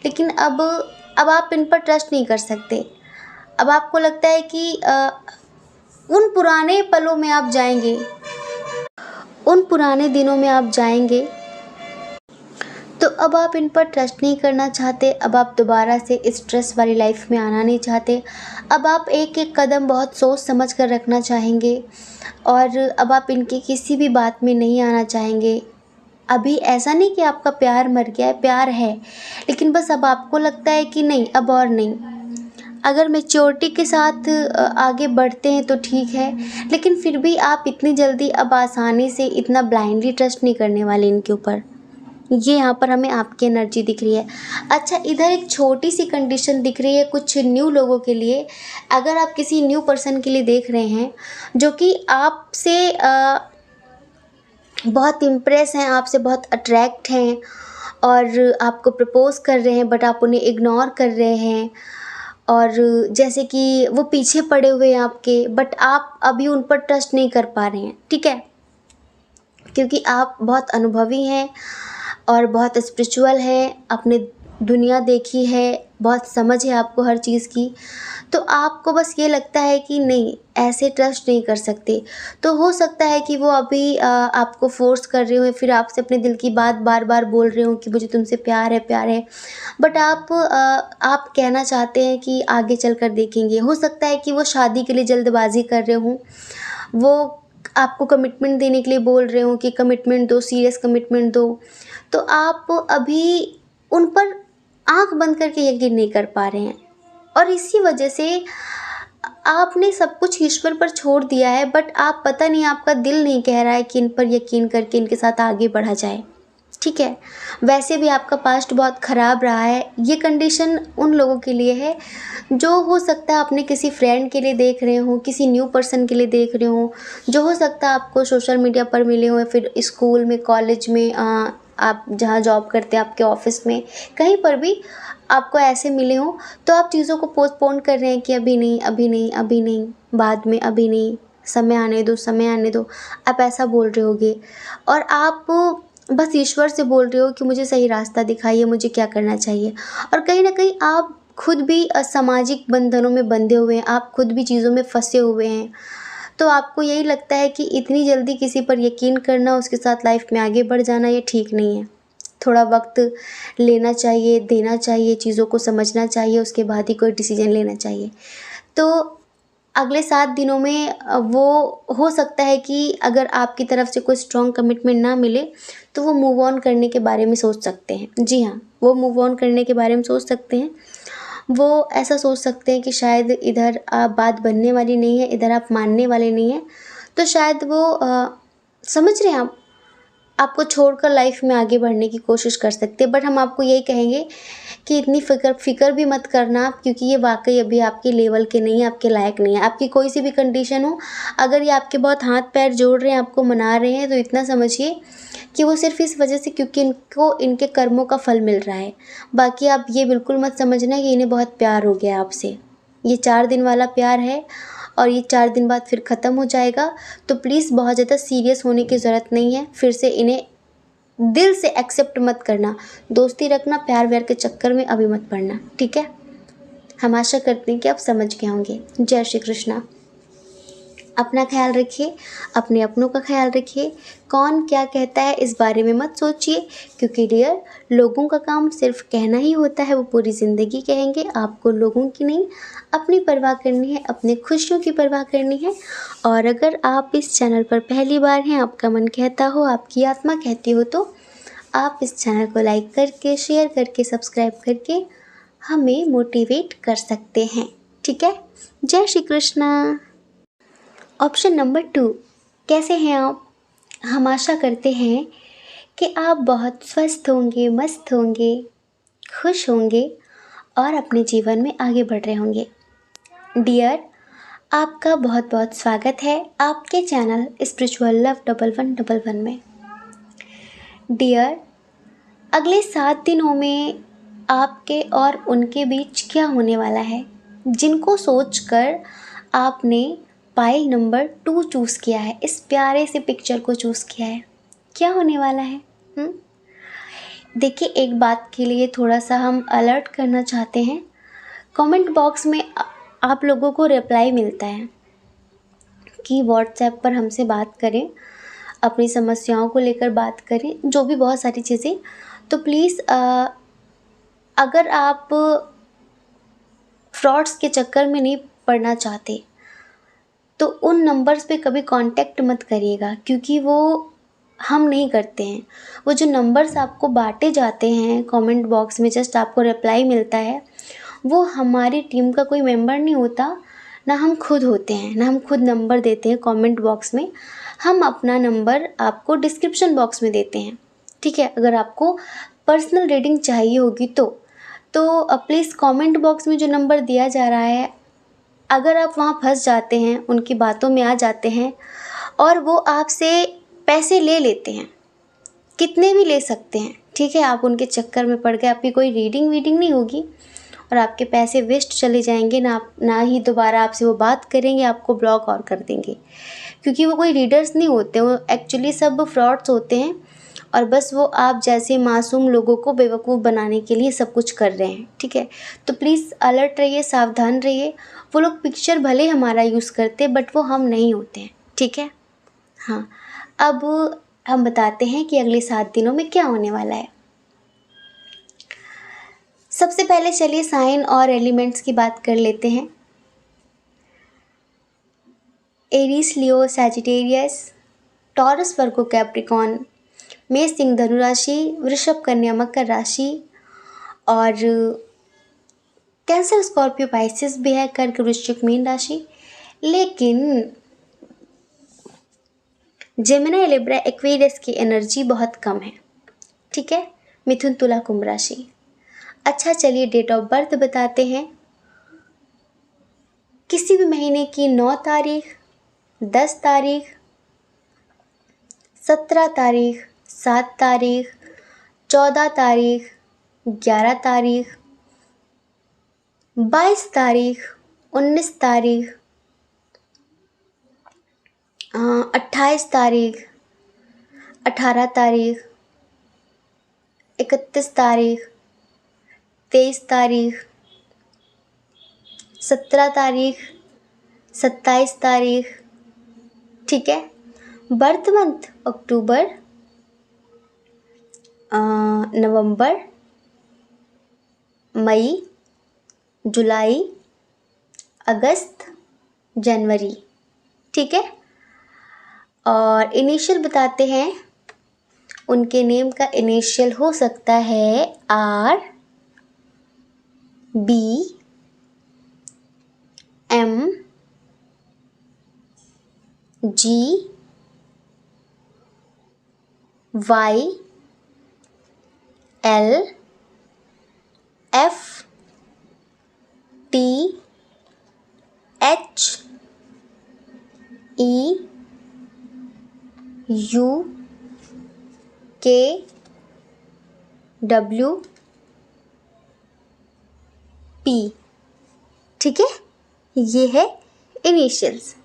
लेकिन अब आप इन पर ट्रस्ट नहीं कर सकते। अब आपको लगता है कि उन पुराने पलों में आप जाएंगे, उन पुराने दिनों में आप जाएंगे। तो अब आप इन पर ट्रस्ट नहीं करना चाहते, अब आप दोबारा से स्ट्रेस वाली लाइफ में आना नहीं चाहते। अब आप एक एक कदम बहुत सोच समझ कर रखना चाहेंगे और अब आप इनकी किसी भी बात में नहीं आना चाहेंगे। अभी ऐसा नहीं कि आपका प्यार मर गया है, प्यार है, लेकिन बस अब आपको लगता है कि नहीं अब और नहीं। अगर मैच्योरिटी के साथ आगे बढ़ते हैं तो ठीक है, लेकिन फिर भी आप इतनी जल्दी अब आसानी से इतना ब्लाइंडली ट्रस्ट नहीं करने वाले इनके ऊपर। ये यहाँ पर हमें आपकी एनर्जी दिख रही है। अच्छा, इधर एक छोटी सी कंडीशन दिख रही है कुछ न्यू लोगों के लिए। अगर आप किसी न्यू पर्सन के लिए देख रहे हैं जो कि आपसे बहुत इम्प्रेस हैं, आपसे बहुत अट्रैक्ट हैं और आपको प्रपोज़ कर रहे हैं, बट आप उन्हें इग्नोर कर रहे हैं और जैसे कि वो पीछे पड़े हुए हैं आपके, बट आप अभी उन पर ट्रस्ट नहीं कर पा रहे हैं, ठीक है? क्योंकि आप बहुत अनुभवी हैं और बहुत स्पिरिचुअल हैं, आपने दुनिया देखी है, बहुत समझ है आपको हर चीज़ की। तो आपको बस ये लगता है कि नहीं, ऐसे ट्रस्ट नहीं कर सकते। तो हो सकता है कि वो अभी आपको फ़ोर्स कर रहे हों, फिर आपसे अपने दिल की बात बार-बार बोल रहे हों कि मुझे तुमसे प्यार है, प्यार है। बट आप कहना चाहते हैं कि आगे चलकर देखेंगे। हो सकता है कि वो शादी के लिए जल्दबाज़ी कर रहे हों। वो आपको कमिटमेंट देने के लिए बोल रहे हों कि कमिटमेंट दो, सीरियस कमिटमेंट दो। तो आप अभी उन पर आँख बंद करके यकीन नहीं कर पा रहे हैं और इसी वजह से आपने सब कुछ ईश्वर पर छोड़ दिया है, बट आप पता नहीं आपका दिल नहीं कह रहा है कि इन पर यकीन करके इनके साथ आगे बढ़ा जाए, ठीक है? वैसे भी आपका पास्ट बहुत ख़राब रहा है। ये कंडीशन उन लोगों के लिए है जो हो सकता है अपने किसी फ्रेंड के लिए देख रहे हों, किसी न्यू पर्सन के लिए देख रहे हों, जो हो सकता है आपको सोशल मीडिया पर मिले हों या फिर स्कूल में, कॉलेज में, आप जहाँ जॉब करते हैं आपके ऑफिस में, कहीं पर भी आपको ऐसे मिले हों। तो आप चीज़ों को पोस्टपोन कर रहे हैं कि अभी नहीं, अभी नहीं, अभी नहीं, बाद में, अभी नहीं, समय आने दो, समय आने दो, आप ऐसा बोल रहे होगे। और आप बस ईश्वर से बोल रहे हो कि मुझे सही रास्ता दिखाइए, मुझे क्या करना चाहिए। और कहीं न कहीं आप खुद भी असामाजिक बंधनों में बंधे हुए हैं, आप खुद भी चीज़ों में फँसे हुए हैं। तो आपको यही लगता है कि इतनी जल्दी किसी पर यकीन करना, उसके साथ लाइफ में आगे बढ़ जाना, ये ठीक नहीं है। थोड़ा वक्त लेना चाहिए, देना चाहिए, चीज़ों को समझना चाहिए, उसके बाद ही कोई डिसीजन लेना चाहिए। तो अगले 7 दिनों में वो हो सकता है कि अगर आपकी तरफ से कोई स्ट्रॉन्ग कमिटमेंट ना मिले तो वो मूव ऑन करने के बारे में सोच सकते हैं। जी हाँ, वो मूव ऑन करने के बारे में सोच सकते हैं। वो ऐसा सोच सकते हैं कि शायद इधर बात बनने वाली नहीं है, इधर आप मानने वाले नहीं हैं। तो शायद वो समझ रहे हैं आप, आपको छोड़कर लाइफ में आगे बढ़ने की कोशिश कर सकते हैं। बट हम आपको यही कहेंगे कि इतनी फ़िक्र भी मत करना आप, क्योंकि ये वाक़ई अभी आपके लेवल के नहीं है, आपके लायक नहीं है। आपकी कोई सी भी कंडीशन हो, अगर ये आपके बहुत हाथ पैर जोड़ रहे हैं, आपको मना रहे हैं, तो इतना समझिए कि वो सिर्फ़ इस वजह से क्योंकि इनको इनके कर्मों का फल मिल रहा है। बाकी आप ये बिल्कुल मत समझना कि इन्हें बहुत प्यार हो गया आपसे। ये 4 दिन वाला प्यार है और ये 4 दिन बाद फिर ख़त्म हो जाएगा। तो प्लीज़ बहुत ज़्यादा सीरियस होने की ज़रूरत नहीं है। फिर से इन्हें दिल से एक्सेप्ट मत करना। दोस्ती रखना, प्यार व्यार के चक्कर में अभी मत पड़ना, ठीक है। हम आशा करते हैं कि आप समझ गए होंगे। जय श्री कृष्णा। अपना ख्याल रखिए, अपने अपनों का ख्याल रखिए। कौन क्या कहता है इस बारे में मत सोचिए, क्योंकि डियर, लोगों का काम सिर्फ कहना ही होता है, वो पूरी ज़िंदगी कहेंगे। आपको लोगों की नहीं, अपनी परवाह करनी है, अपनी खुशियों की परवाह करनी है। और अगर आप इस चैनल पर पहली बार हैं, आपका मन कहता हो, आपकी आत्मा कहती हो, तो आप इस चैनल को लाइक करके, शेयर करके, सब्सक्राइब करके हमें मोटिवेट कर सकते हैं, ठीक है। जय श्री कृष्णा। ऑप्शन नंबर 2, कैसे हैं आप? हम आशा करते हैं कि आप बहुत स्वस्थ होंगे, मस्त होंगे, खुश होंगे और अपने जीवन में आगे बढ़ रहे होंगे। डियर, आपका बहुत बहुत स्वागत है आपके चैनल स्पिरिचुअल लव 1111 में। डियर, अगले 7 दिनों में आपके और उनके बीच क्या होने वाला है, जिनको सोचकर आपने पाइल नंबर 2 चूज़ किया है, इस प्यारे से पिक्चर को चूज़ किया है, क्या होने वाला है? देखिए, एक बात के लिए थोड़ा सा हम अलर्ट करना चाहते हैं। कमेंट बॉक्स में आप लोगों को रिप्लाई मिलता है कि व्हाट्सएप पर हमसे बात करें, अपनी समस्याओं को लेकर बात करें, जो भी बहुत सारी चीज़ें। तो प्लीज़ अगर आप फ्रॉड्स के चक्कर में नहीं पड़ना चाहते तो उन नंबर्स पे कभी कांटेक्ट मत करिएगा, क्योंकि वो हम नहीं करते हैं। वो जो नंबर्स आपको बांटे जाते हैं कमेंट बॉक्स में, जस्ट आपको रिप्लाई मिलता है, वो हमारी टीम का कोई मेंबर नहीं होता, ना हम खुद होते हैं, ना हम खुद नंबर देते हैं कमेंट बॉक्स में। हम अपना नंबर आपको डिस्क्रिप्शन बॉक्स में देते हैं, ठीक है। अगर आपको पर्सनल रीडिंग चाहिए होगी तो प्लीज़ कमेंट बॉक्स में जो नंबर दिया जा रहा है, अगर आप वहाँ फंस जाते हैं, उनकी बातों में आ जाते हैं और वो आपसे पैसे ले लेते हैं, कितने भी ले सकते हैं, ठीक है। आप उनके चक्कर में पड़ गए, आपकी कोई रीडिंग वीडिंग नहीं होगी और आपके पैसे वेस्ट चले जाएंगे, ना ही दोबारा आपसे वो बात करेंगे, आपको ब्लॉक और कर देंगे, क्योंकि वो कोई रीडर्स नहीं होते, वो एक्चुअली सब फ्रॉड्स होते हैं और बस वो आप जैसे मासूम लोगों को बेवकूफ़ बनाने के लिए सब कुछ कर रहे हैं, ठीक है। तो प्लीज़ अलर्ट रहिए, सावधान रहिए। वो लोग पिक्चर भले हमारा यूज़ करते, बट वो हम नहीं होते हैं, ठीक है। हाँ, अब हम बताते हैं कि अगले 7 दिनों में क्या होने वाला है। सबसे पहले चलिए साइन और एलिमेंट्स की बात कर लेते हैं। एरीज, लियो, सैजिटेरियस, टॉरस, वर्गो, कैप्रिकॉन, मेष, सिंह, धनु राशि, वृषभ, कन्या, मकर राशि और कैंसर, स्कॉर्पियो, पाइसेस भी है, कर्क, वृश्चिक, मीन राशि। लेकिन जेमिनी, लिब्रा, एक्वेरियस की एनर्जी बहुत कम है, ठीक है। मिथुन, तुला, कुंभ राशि। अच्छा, चलिए डेट ऑफ बर्थ बताते हैं। किसी भी महीने की 9 तारीख, 10 तारीख, 17 तारीख, 7 तारीख, 14 तारीख, 11 तारीख, 22 तारीख, 19 तारीख, 28 तारीख, 18 तारीख, 31 तारीख, 23 तारीख, 17 तारीख, 27 तारीख, ठीक है। बर्थ मंथ अक्टूबर, नवंबर, मई, जुलाई, अगस्त, जनवरी, ठीक है। और इनिशियल बताते हैं, उनके नेम का इनिशियल हो सकता है R, B, M, G, Y, L, F, T, H, E, U, K, W, P, ठीक है। ये है इनिशियल्स।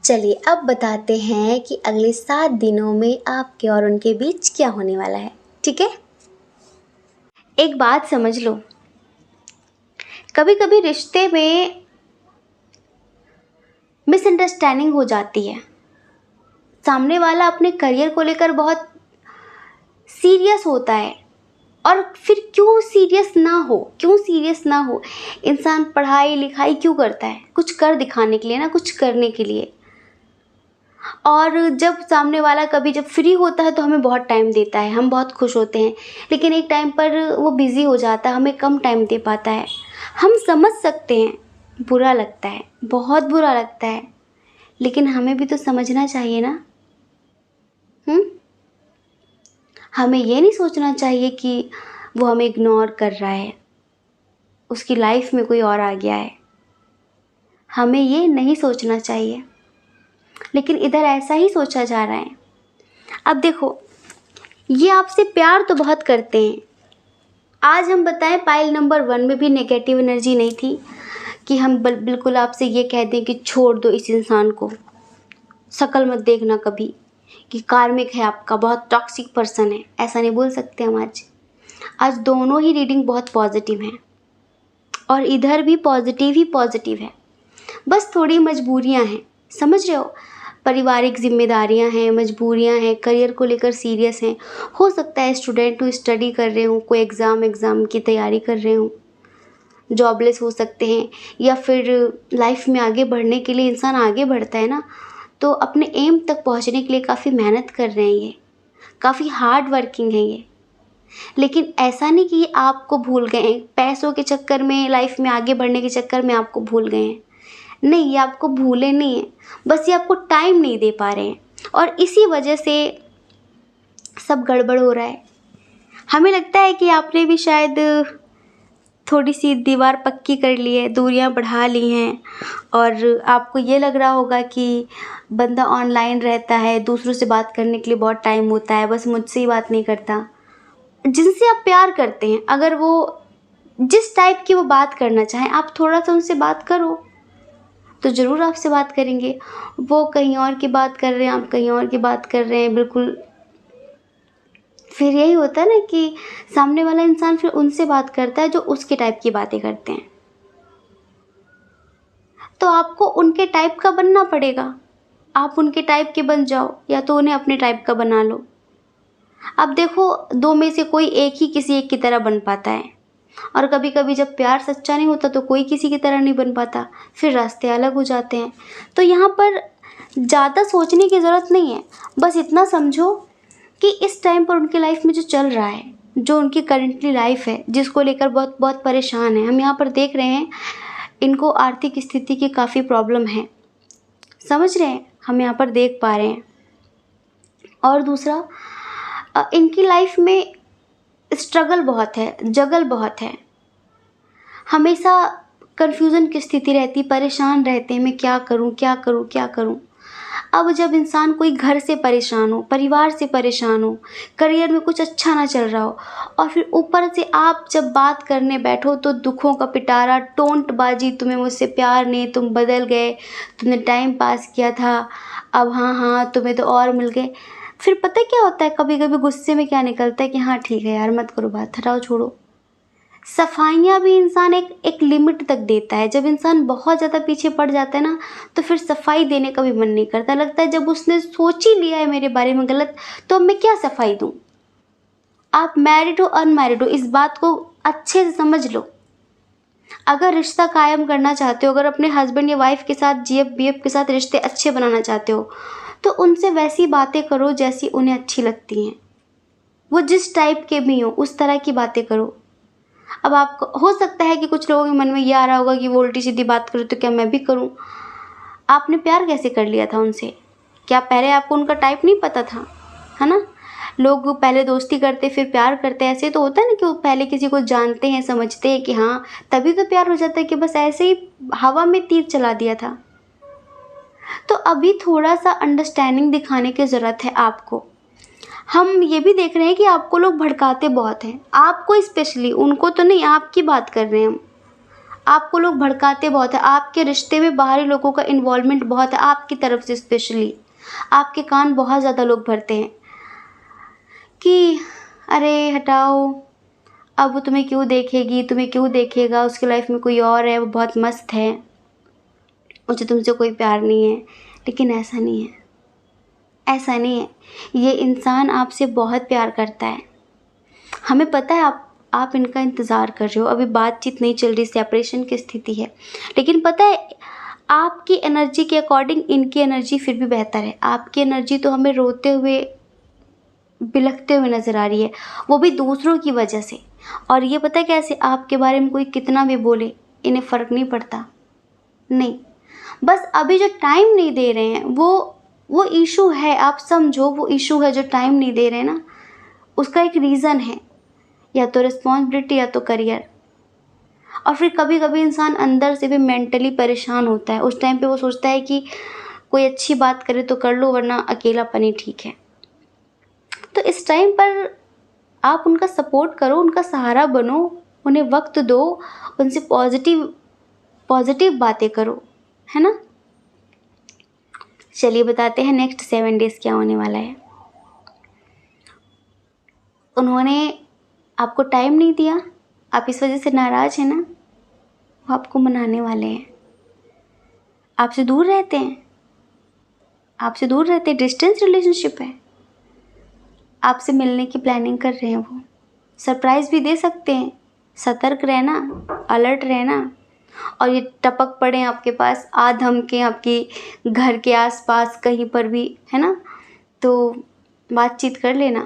चलिए अब बताते हैं कि अगले 7 दिनों में आपके और उनके बीच क्या होने वाला है, ठीक है? एक बात समझ लो, कभी कभी रिश्ते में मिसअंडरस्टैंडिंग हो जाती है। सामने वाला अपने करियर को लेकर बहुत सीरियस होता है, और फिर क्यों सीरियस ना हो, इंसान पढ़ाई लिखाई क्यों करता है? कुछ कर दिखाने के लिए ना, कुछ करने के लिए। और जब सामने वाला कभी जब फ्री होता है तो हमें बहुत टाइम देता है, हम बहुत खुश होते हैं, लेकिन एक टाइम पर वो बिज़ी हो जाता है, हमें कम टाइम दे पाता है। हम समझ सकते हैं, बुरा लगता है, बहुत बुरा लगता है, लेकिन हमें भी तो समझना चाहिए ना। हमें ये नहीं सोचना चाहिए कि वो हमें इग्नोर कर रहा है, उसकी लाइफ में कोई और आ गया है। हमें ये नहीं सोचना चाहिए, लेकिन इधर ऐसा ही सोचा जा रहा है। अब देखो, ये आपसे प्यार तो बहुत करते हैं। आज हम बताएं, पाइल नंबर 1 में भी नेगेटिव एनर्जी नहीं थी कि हम बिल्कुल आपसे ये कह दें कि छोड़ दो इस इंसान को, शक्ल मत देखना कभी, कि कार्मिक है आपका, बहुत टॉक्सिक पर्सन है। ऐसा नहीं बोल सकते हम आज दोनों ही रीडिंग बहुत पॉजिटिव हैं, और इधर भी पॉजिटिव ही पॉजिटिव है। बस थोड़ी मजबूरियां हैं, समझ रहे हो? पारिवारिक जिम्मेदारियां हैं, मजबूरियां हैं, करियर को लेकर सीरियस हैं। हो सकता है स्टूडेंट हो, स्टडी कर रहे हो, कोई एग्ज़ाम की तैयारी कर रहे हो, जॉबलेस हो सकते हैं, या फिर लाइफ में आगे बढ़ने के लिए इंसान आगे बढ़ता है ना, तो अपने एम तक पहुंचने के लिए काफ़ी मेहनत कर रहे हैं, ये काफ़ी हार्ड वर्किंग है ये। लेकिन ऐसा नहीं कि आपको भूल गए हैं, पैसों के चक्कर में, लाइफ में आगे बढ़ने के चक्कर में आपको भूल गए हैं। नहीं, ये आपको भूले नहीं हैं, बस ये आपको टाइम नहीं दे पा रहे हैं, और इसी वजह से सब गड़बड़ हो रहा है। हमें लगता है कि आपने भी शायद थोड़ी सी दीवार पक्की कर ली है, दूरियां बढ़ा ली हैं, और आपको ये लग रहा होगा कि बंदा ऑनलाइन रहता है, दूसरों से बात करने के लिए बहुत टाइम होता है, बस मुझसे ही बात नहीं करता। जिनसे आप प्यार करते हैं, अगर वो जिस टाइप की वो बात करना चाहें, आप थोड़ा सा उनसे बात करो तो ज़रूर आपसे बात करेंगे। वो कहीं और की बात कर रहे हैं, आप कहीं और की बात कर रहे हैं, बिल्कुल। फिर यही होता है ना कि सामने वाला इंसान फिर उनसे बात करता है जो उसके टाइप की बातें करते हैं। तो आपको उनके टाइप का बनना पड़ेगा। आप उनके टाइप के बन जाओ, या तो उन्हें अपने टाइप का बना लो। अब देखो, दो में से कोई एक ही किसी एक की तरह बन पाता है, और कभी कभी जब प्यार सच्चा नहीं होता तो कोई किसी की तरह नहीं बन पाता, फिर रास्ते अलग हो जाते हैं। तो यहाँ पर ज़्यादा सोचने की ज़रूरत नहीं है, बस इतना समझो कि इस टाइम पर उनकी लाइफ में जो चल रहा है, जो उनकी करंटली लाइफ है, जिसको लेकर बहुत बहुत परेशान है, हम यहाँ पर देख रहे हैं इनको आर्थिक स्थिति की काफ़ी प्रॉब्लम है, समझ रहे हैं, हम यहाँ पर देख पा रहे हैं। और दूसरा, इनकी लाइफ में स्ट्रगल बहुत है, जगल बहुत है, हमेशा कन्फ्यूज़न की स्थिति रहती, परेशान रहते हैं, मैं क्या करूं क्या करूं क्या करूं। अब जब इंसान कोई घर से परेशान हो, परिवार से परेशान हो, करियर में कुछ अच्छा ना चल रहा हो, और फिर ऊपर से आप जब बात करने बैठो तो दुखों का पिटारा, टोंटबाजी, तुम्हें मुझसे प्यार नहीं, तुम बदल गए, तुमने टाइम पास किया था, अब हाँ तुम्हें तो और मिल गए। फिर पता है क्या होता है, कभी कभी गुस्से में क्या निकलता है कि हाँ ठीक है यार, मत करो बात, हटाओ छोड़ो। सफाइयाँ भी इंसान एक लिमिट तक देता है। जब इंसान बहुत ज़्यादा पीछे पड़ जाता है ना, तो फिर सफाई देने का भी मन नहीं करता, लगता है जब उसने सोच ही लिया है मेरे बारे में गलत, तो अब मैं क्या सफाई दूँ। आप मैरिड हो अनमैरिड हो, इस बात को अच्छे से समझ लो। अगर रिश्ता कायम करना चाहते हो, अगर अपने हस्बैंड या वाइफ के साथ, जीएफ बीएफ के साथ रिश्ते अच्छे बनाना चाहते हो, तो उनसे वैसी बातें करो जैसी उन्हें अच्छी लगती हैं। वो जिस टाइप के भी हो उस तरह की बातें करो। अब आपको हो सकता है कि कुछ लोगों के मन में ये आ रहा होगा कि वो उल्टी सीधी बात करूँ तो क्या मैं भी करूँ। आपने प्यार कैसे कर लिया था उनसे? क्या पहले आपको उनका टाइप नहीं पता था? है ना, लोग पहले दोस्ती करते फिर प्यार करते, ऐसे तो होता है ना कि वो पहले किसी को जानते हैं, समझते हैं कि हाँ, तभी तो प्यार हो जाता है, कि बस ऐसे ही हवा में तीर चला दिया था। तो अभी थोड़ा सा अंडरस्टैंडिंग दिखाने की ज़रूरत है आपको। हम ये भी देख रहे हैं कि आपको लोग भड़काते बहुत हैं, आपको स्पेशली, उनको तो नहीं, आपकी बात कर रहे हैं हम। आपको लोग भड़काते बहुत है, आपके रिश्ते में बाहरी लोगों का इन्वॉल्वमेंट बहुत है, आपकी तरफ से स्पेशली आपके कान बहुत ज़्यादा लोग भरते हैं कि अरे हटाओ, अब वो तुम्हें क्यों देखेगी, तुम्हें क्यों देखेगा, उसकी लाइफ में कोई और है, वो बहुत मस्त है, मुझे तुमसे कोई प्यार नहीं है। लेकिन ऐसा नहीं है, ऐसा नहीं है। ये इंसान आपसे बहुत प्यार करता है। हमें पता है आप इनका इंतज़ार कर रहे हो, अभी बातचीत नहीं चल रही, सेपरेशन की स्थिति है, लेकिन पता है आपकी एनर्जी के अकॉर्डिंग इनकी एनर्जी फिर भी बेहतर है। आपकी एनर्जी तो हमें रोते हुए, बिलखते हुए नज़र आ रही है, वो भी दूसरों की वजह से। और ये पता है कैसे, आपके बारे में कोई कितना भी बोले इन्हें फ़र्क नहीं पड़ता। नहीं, बस अभी जो टाइम नहीं दे रहे हैं वो इशू है, आप समझो, वो इशू है जो टाइम नहीं दे रहे हैं ना, उसका एक रीज़न है, या तो रिस्पॉन्सिबिलिटी या तो करियर। और फिर कभी कभी इंसान अंदर से भी मेंटली परेशान होता है, उस टाइम पे वो सोचता है कि कोई अच्छी बात करे तो कर लो, वरना अकेलापन ही ठीक है। तो इस टाइम पर आप उनका सपोर्ट करो, उनका सहारा बनो, उन्हें वक्त दो, उनसे पॉजिटिव बातें करो, है ना। चलिए बताते हैं नेक्स्ट 7 डेज़ क्या होने वाला है। उन्होंने आपको टाइम नहीं दिया, आप इस वजह से नाराज़ हैं ना, वो आपको मनाने वाले हैं। आपसे दूर रहते हैं, डिस्टेंस रिलेशनशिप है, आपसे मिलने की प्लानिंग कर रहे हैं, वो सरप्राइज़ भी दे सकते हैं। सतर्क रहना, अलर्ट रहना। और ये टपक पड़े आपके पास, धमके आपके घर के आसपास कहीं पर भी, है ना, तो बातचीत कर लेना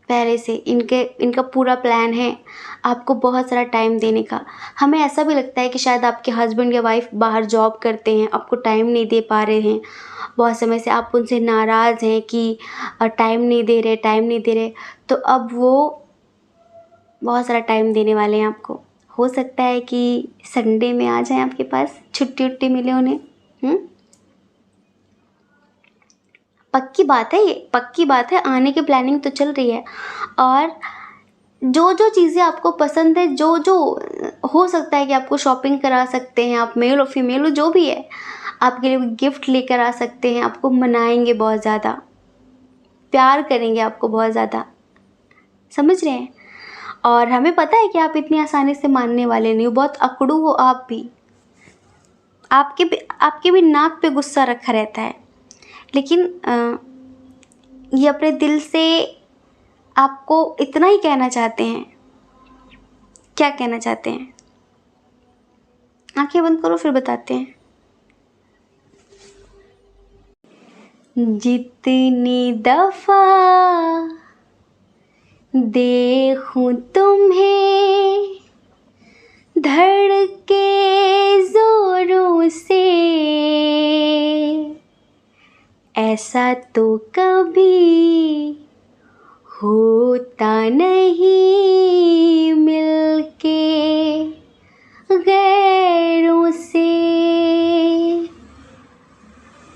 पहले से। इनका पूरा प्लान है आपको बहुत सारा टाइम देने का। हमें ऐसा भी लगता है कि शायद आपके हस्बैंड या वाइफ बाहर जॉब करते हैं, आपको टाइम नहीं दे पा रहे हैं, बहुत समय से आप उनसे नाराज़ हैं कि टाइम नहीं दे रहे, तो अब वो बहुत सारा टाइम देने वाले हैं आपको। हो सकता है कि संडे में आ जाएं आपके पास, छुट्टी उट्टी मिले उन्हें। पक्की बात है, ये पक्की बात है, आने की प्लानिंग तो चल रही है। और जो जो चीज़ें आपको पसंद है, जो जो हो सकता है कि आपको शॉपिंग करा सकते हैं, आप मेल हो फीमेल हो जो भी है, आपके लिए गिफ्ट लेकर आ सकते हैं, आपको मनाएंगे बहुत ज़्यादा, प्यार करेंगे आपको बहुत ज़्यादा, समझ रहे हैं। और हमें पता है कि आप इतनी आसानी से मानने वाले नहीं हो, बहुत अकड़ू हो आप भी, आपके भी नाक पे गुस्सा रखा रहता है। लेकिन ये अपने दिल से आपको इतना ही कहना चाहते हैं। क्या कहना चाहते हैं? आंखें बंद करो, फिर बताते हैं। जितनी दफा देखूं तुम्हें धड़के जोरों से, ऐसा तो कभी होता नहीं मिलके गैरों से।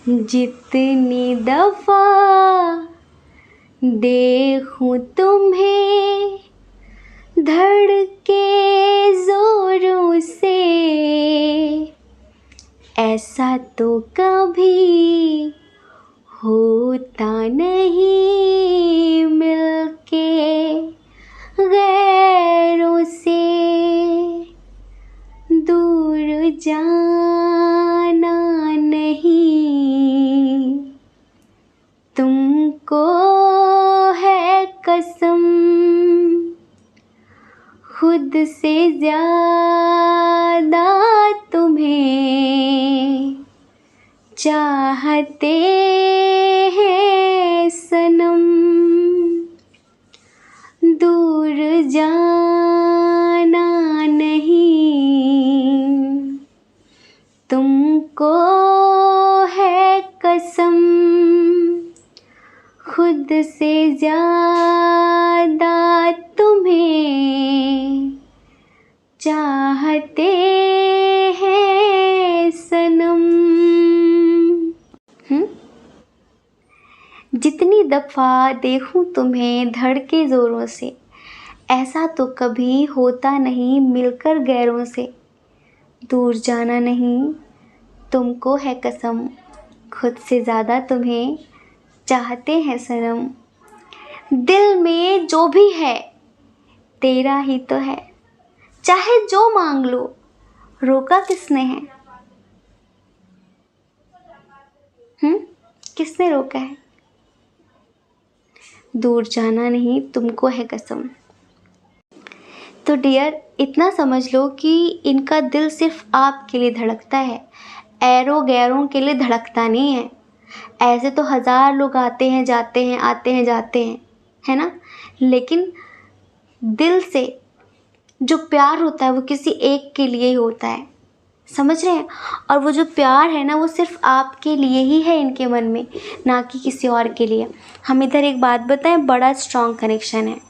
जितनी दफा देखूं तुम्हें धड़के जोरों से, ऐसा तो कभी होता नहीं मिलके गैरों से। दूर जाना नहीं, तुमको है कसम, खुद से ज्यादा तुम्हें चाहते हैं सनम। दूर जाना नहीं, तुमको है कसम, खुद से ज्यादा तुम्हें चाहते हैं सनम। जितनी दफ़ा देखूं तुम्हें धड़के ज़ोरों से, ऐसा तो कभी होता नहीं मिलकर गैरों से। दूर जाना नहीं, तुमको है कसम, खुद से ज़्यादा तुम्हें चाहते हैं सनम। दिल में जो भी है तेरा ही तो है, चाहे जो मांग लो, रोका किसने है? किसने रोका है? दूर जाना नहीं, तुमको है कसम। तो डियर, इतना समझ लो कि इनका दिल सिर्फ आपके लिए धड़कता है, ऐरों गैरों के लिए धड़कता नहीं है। ऐसे तो 1000 लोग आते हैं जाते हैं, आते हैं जाते हैं, है ना, लेकिन दिल से जो प्यार होता है वो किसी एक के लिए ही होता है, समझ रहे हैं? और वो जो प्यार है ना, वो सिर्फ आपके लिए ही है इनके मन में, ना कि किसी और के लिए। हम इधर एक बात बताएं, बड़ा स्ट्रॉन्ग कनेक्शन है,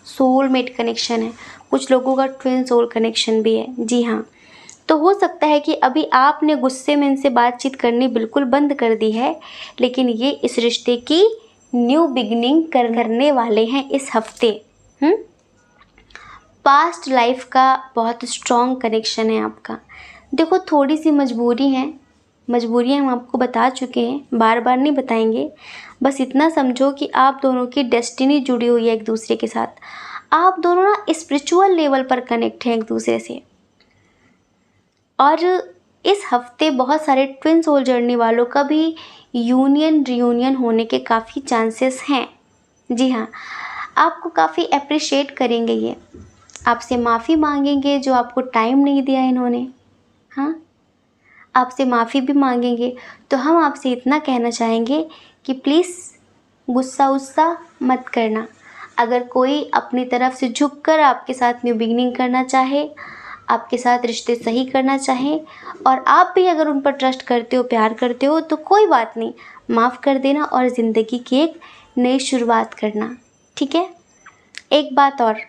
सोलमेट कनेक्शन है, कुछ लोगों का ट्विन सोल कनेक्शन भी है। जी हाँ, तो हो सकता है कि अभी आपने गुस्से में इनसे बातचीत करनी बिल्कुल बंद कर दी है, लेकिन ये इस रिश्ते की न्यू बिगिनिंग करने वाले हैं इस हफ्ते। पास्ट लाइफ का बहुत स्ट्रॉन्ग कनेक्शन है आपका। देखो, थोड़ी सी मजबूरियाँ हम आपको बता चुके हैं, बार बार नहीं बताएंगे। बस इतना समझो कि आप दोनों की डेस्टिनी जुड़ी हुई है एक दूसरे के साथ। आप दोनों ना स्पिरिचुअल लेवल पर कनेक्ट हैं एक दूसरे से। और इस हफ्ते बहुत सारे ट्विन सोल जर्नी वालों का भी रियूनियन होने के काफ़ी चांसेस हैं। जी हाँ, आपको काफ़ी अप्रिशिएट करेंगे ये, आपसे माफ़ी मांगेंगे जो आपको टाइम नहीं दिया इन्होंने। हाँ, आपसे माफ़ी भी मांगेंगे। तो हम आपसे इतना कहना चाहेंगे कि प्लीज़ गुस्सा मत करना। अगर कोई अपनी तरफ से झुककर आपके साथ न्यू बिगिनिंग करना चाहे, आपके साथ रिश्ते सही करना चाहे, और आप भी अगर उन पर ट्रस्ट करते हो, प्यार करते हो, तो कोई बात नहीं, माफ़ कर देना और ज़िंदगी की एक नई शुरुआत करना। ठीक है? एक बात और,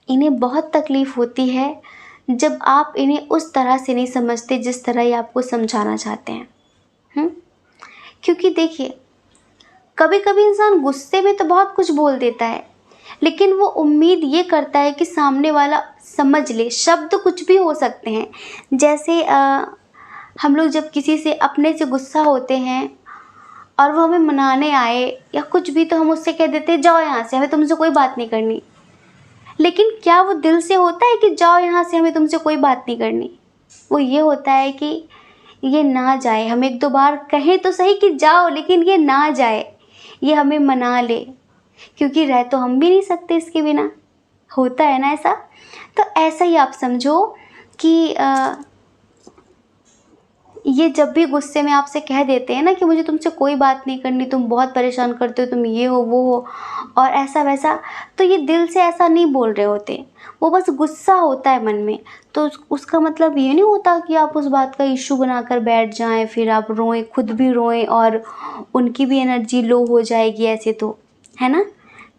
इन्हें बहुत तकलीफ़ होती है जब आप इन्हें उस तरह से नहीं समझते जिस तरह ये आपको समझाना चाहते हैं। क्योंकि देखिए, कभी कभी इंसान गुस्से में तो बहुत कुछ बोल देता है, लेकिन वो उम्मीद ये करता है कि सामने वाला समझ ले। शब्द कुछ भी हो सकते हैं, जैसे हम लोग जब किसी से अपने से गुस्सा होते हैं और वो हमें मनाने आए या कुछ भी, तो हम उससे कह देते हैं जाओ यहाँ से, हमें तुमसे कोई बात नहीं करनी। लेकिन क्या वो दिल से होता है कि जाओ यहाँ से, हमें तुमसे कोई बात नहीं करनी? वो ये होता है कि ये ना जाए, हम 1-2 बार कहें तो सही कि जाओ, लेकिन ये ना जाए, ये हमें मना ले, क्योंकि रह तो हम भी नहीं सकते इसके बिना। होता है ना ऐसा? तो ऐसा ही आप समझो कि ये जब भी गुस्से में आपसे कह देते हैं ना कि मुझे तुमसे कोई बात नहीं करनी, तुम बहुत परेशान करते हो, तुम ये हो वो हो और ऐसा वैसा, तो ये दिल से ऐसा नहीं बोल रहे होते, वो बस गुस्सा होता है मन में। तो उसका मतलब ये नहीं होता कि आप उस बात का इशू बनाकर बैठ जाएं, फिर आप रोएं, खुद भी रोएं और उनकी भी एनर्जी लो हो जाएगी, ऐसे तो है ना।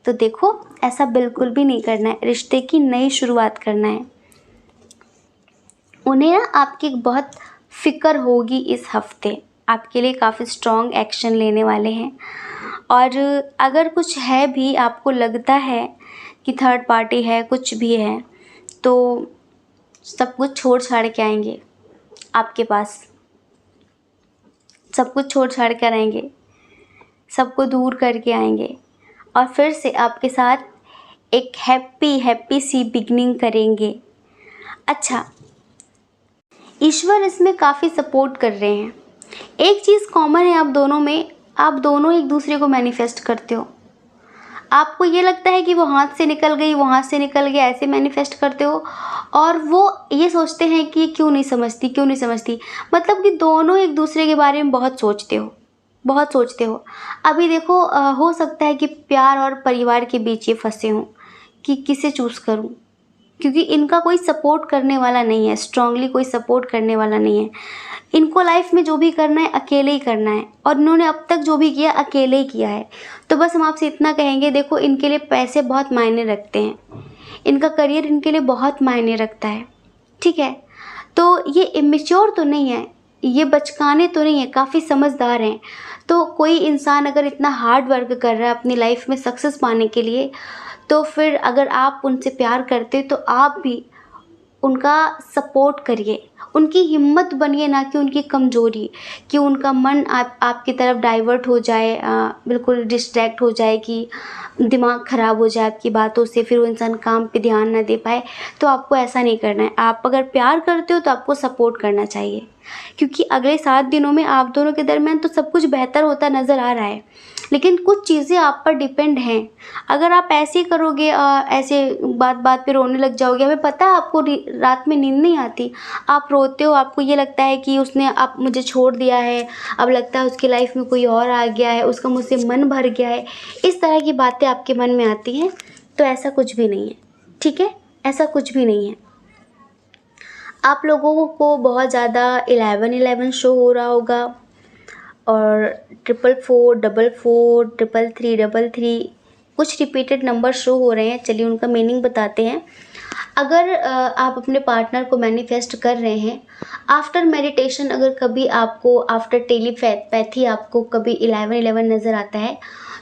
तो देखो, ऐसा बिल्कुल भी नहीं करना है, रिश्ते की नई शुरुआत करना है। उन्हें ना आपकी बहुत फ़िक्र होगी इस हफ्ते, आपके लिए काफ़ी स्ट्रॉन्ग एक्शन लेने वाले हैं। और अगर कुछ है भी, आपको लगता है कि थर्ड पार्टी है, कुछ भी है, तो सब कुछ छोड़ छाड़ के आएंगे आपके पास, सब कुछ छोड़ छाड़ कर आएंगे, सबको दूर करके आएंगे और फिर से आपके साथ एक हैप्पी सी बिगनिंग करेंगे। अच्छा, ईश्वर इसमें काफ़ी सपोर्ट कर रहे हैं। एक चीज़ कॉमन है आप दोनों में, आप दोनों एक दूसरे को मैनिफेस्ट करते हो। आपको ये लगता है कि वो हाथ से निकल गई, वो हाथ से निकल गया, ऐसे मैनिफेस्ट करते हो, और वो ये सोचते हैं कि क्यों नहीं समझती, मतलब कि दोनों एक दूसरे के बारे में बहुत सोचते हो। अभी देखो, हो सकता है कि प्यार और परिवार के बीच ये फंसे हों कि किसे चूज़ करूं, क्योंकि इनका कोई सपोर्ट करने वाला नहीं है, स्ट्रांगली कोई सपोर्ट करने वाला नहीं है। इनको लाइफ में जो भी करना है अकेले ही करना है, और इन्होंने अब तक जो भी किया अकेले ही किया है। तो बस हम आपसे इतना कहेंगे, देखो, इनके लिए पैसे बहुत मायने रखते हैं, इनका करियर इनके लिए बहुत मायने रखता है, ठीक है। तो ये इमेच्योर तो नहीं है, ये बचकाने तो नहीं है, काफ़ी समझदार हैं। तो कोई इंसान अगर इतना हार्ड वर्क कर रहा है अपनी लाइफ में सक्सेस पाने के लिए, तो फिर अगर आप उनसे प्यार करते तो आप भी उनका सपोर्ट करिए, उनकी हिम्मत बनिए, ना कि उनकी कमज़ोरी, कि उनका मन आपकी तरफ डाइवर्ट हो जाए, बिल्कुल डिस्ट्रैक्ट हो जाए, कि दिमाग ख़राब हो जाए आपकी बातों से, फिर वो इंसान काम पे ध्यान ना दे पाए। तो आपको ऐसा नहीं करना है। आप अगर प्यार करते हो तो आपको सपोर्ट करना चाहिए, क्योंकि अगले 7 दिनों में आप दोनों के दरमियान तो सब कुछ बेहतर होता नज़र आ रहा है, लेकिन कुछ चीज़ें आप पर डिपेंड हैं। अगर आप ऐसे ही करोगे, ऐसे बात बात पे रोने लग जाओगे, हमें पता है आपको रात में नींद नहीं आती, आप रोते हो, आपको ये लगता है कि उसने अब मुझे छोड़ दिया है, अब लगता है उसकी लाइफ में कोई और आ गया है, उसका मुझसे मन भर गया है, इस तरह की बातें आपके मन में आती हैं। तो ऐसा कुछ भी नहीं है, ठीक है, ऐसा कुछ भी नहीं है। आप लोगों को बहुत ज़्यादा 1111 शो हो रहा होगा, और 444, 44, 3333 कुछ रिपीटेड नंबर शो हो रहे हैं। चलिए उनका मीनिंग बताते हैं। अगर आप अपने पार्टनर को मैनिफेस्ट कर रहे हैं, आफ्टर मेडिटेशन अगर कभी आपको, आफ्टर टेलीपैथी आपको कभी 1111 नज़र आता है,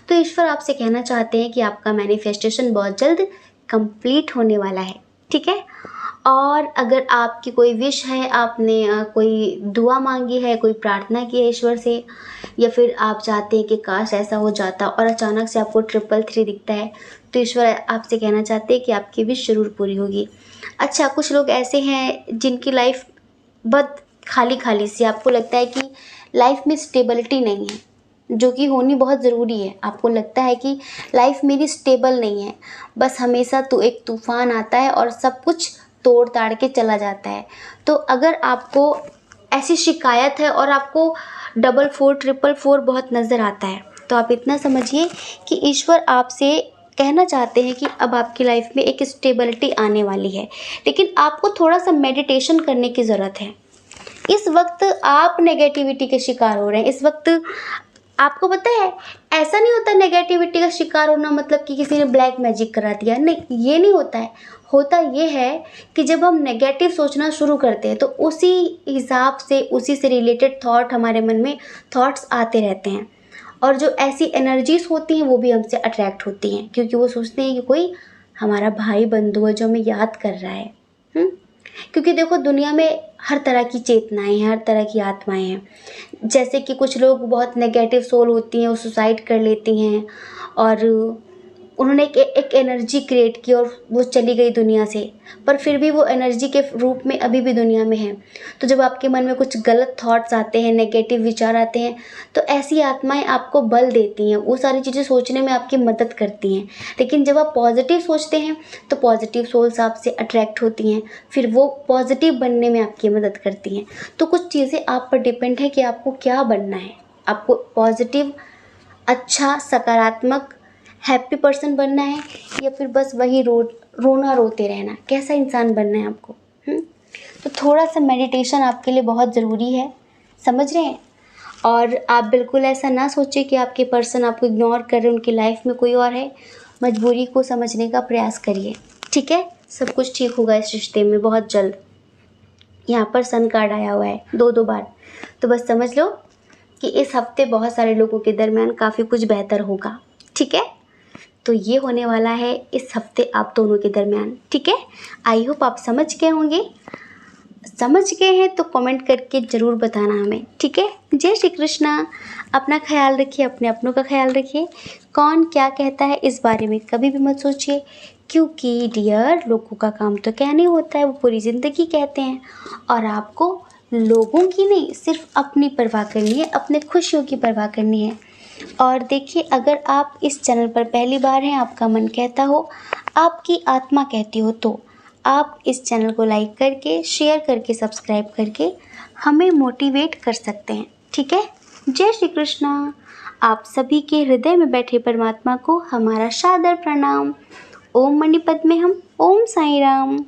तो ईश्वर आपसे कहना चाहते हैं कि आपका मैनिफेस्टेशन बहुत जल्द कंप्लीट होने वाला है, ठीक है। और अगर आपकी कोई विश है, आपने कोई दुआ मांगी है, कोई प्रार्थना की है ईश्वर से, या फिर आप चाहते हैं कि काश ऐसा हो जाता, और अचानक से आपको 333 दिखता है, तो ईश्वर आपसे कहना चाहते हैं कि आपकी विश ज़रूर पूरी होगी। अच्छा, कुछ लोग ऐसे हैं जिनकी लाइफ बहुत खाली खाली सी, आपको लगता है कि लाइफ में स्टेबिलिटी नहीं है, जो कि होनी बहुत ज़रूरी है। आपको लगता है कि लाइफ मेरी स्टेबल नहीं है, बस हमेशा तो एक तूफ़ान आता है और सब कुछ तोड़ ताड़ के चला जाता है। तो अगर आपको ऐसी शिकायत है और आपको 44, 444 बहुत नज़र आता है, तो आप इतना समझिए कि ईश्वर आपसे कहना चाहते हैं कि अब आपकी लाइफ में एक स्टेबिलिटी आने वाली है, लेकिन आपको थोड़ा सा मेडिटेशन करने की ज़रूरत है। इस वक्त आप नेगेटिविटी के शिकार हो रहे हैं। इस वक्त आपको पता है, ऐसा नहीं होता नेगेटिविटी का शिकार होना मतलब कि किसी ने ब्लैक मैजिक करा दिया, नहीं, ये नहीं होता है। होता ये है कि जब हम नेगेटिव सोचना शुरू करते हैं तो उसी हिसाब से, उसी से रिलेटेड थॉट हमारे मन में थॉट्स आते रहते हैं, और जो ऐसी एनर्जीज होती हैं वो भी हमसे अट्रैक्ट होती हैं, क्योंकि वो सोचते हैं कि कोई हमारा भाई बंधु है जो हमें याद कर रहा है। क्योंकि देखो, दुनिया में हर तरह की चेतनाएं हैं, हर तरह की आत्माएं हैं। जैसे कि कुछ लोग बहुत नेगेटिव सोल होती हैं, वो सुसाइड कर लेती हैं, और उन्होंने एक एनर्जी क्रिएट की और वो चली गई दुनिया से, पर फिर भी वो एनर्जी के रूप में अभी भी दुनिया में है। तो जब आपके मन में कुछ गलत थॉट्स आते हैं, नेगेटिव विचार आते हैं, तो ऐसी आत्माएं आपको बल देती हैं, वो सारी चीज़ें सोचने में आपकी मदद करती हैं। लेकिन जब आप पॉजिटिव सोचते हैं तो पॉजिटिव सोल्स आपसे अट्रैक्ट होती हैं, फिर वो पॉजिटिव बनने में आपकी मदद करती हैं। तो कुछ चीज़ें आप पर डिपेंड है कि आपको क्या बनना है। आपको पॉजिटिव, अच्छा, सकारात्मक, हैप्पी पर्सन बनना है, या फिर बस वही रोना रोते रहना, कैसा इंसान बनना है आपको। तो थोड़ा सा मेडिटेशन आपके लिए बहुत ज़रूरी है, समझ रहे हैं। और आप बिल्कुल ऐसा ना सोचें कि आपके पर्सन आपको इग्नोर कर रहे हैं, उनकी लाइफ में कोई और है। मजबूरी को समझने का प्रयास करिए, ठीक है। सब कुछ ठीक होगा इस रिश्ते में बहुत जल्द। यहाँ पर सन कार्ड आया हुआ है 2-2 बार, तो बस समझ लो कि इस हफ्ते बहुत सारे लोगों के दरमियान काफ़ी कुछ बेहतर होगा, ठीक है। तो ये होने वाला है इस हफ्ते आप दोनों के दरमियान, ठीक है। आई होप आप समझ गए होंगे। समझ गए हैं तो कमेंट करके ज़रूर बताना हमें, ठीक है। जय श्री कृष्णा। अपना ख्याल रखिए, अपने अपनों का ख्याल रखिए। कौन क्या कहता है इस बारे में कभी भी मत सोचिए, क्योंकि डियर, लोगों का काम तो कहने होता है, वो पूरी ज़िंदगी कहते हैं, और आपको लोगों की नहीं, सिर्फ अपनी परवाह करनी है, अपने खुशियों की परवाह करनी है। और देखिए, अगर आप इस चैनल पर पहली बार हैं, आपका मन कहता हो, आपकी आत्मा कहती हो, तो आप इस चैनल को लाइक करके, शेयर करके, सब्सक्राइब करके हमें मोटिवेट कर सकते हैं, ठीक है। जय श्री कृष्णा। आप सभी के हृदय में बैठे परमात्मा को हमारा सादर प्रणाम। ओम मणिपद्मे हम। ओम साईं राम।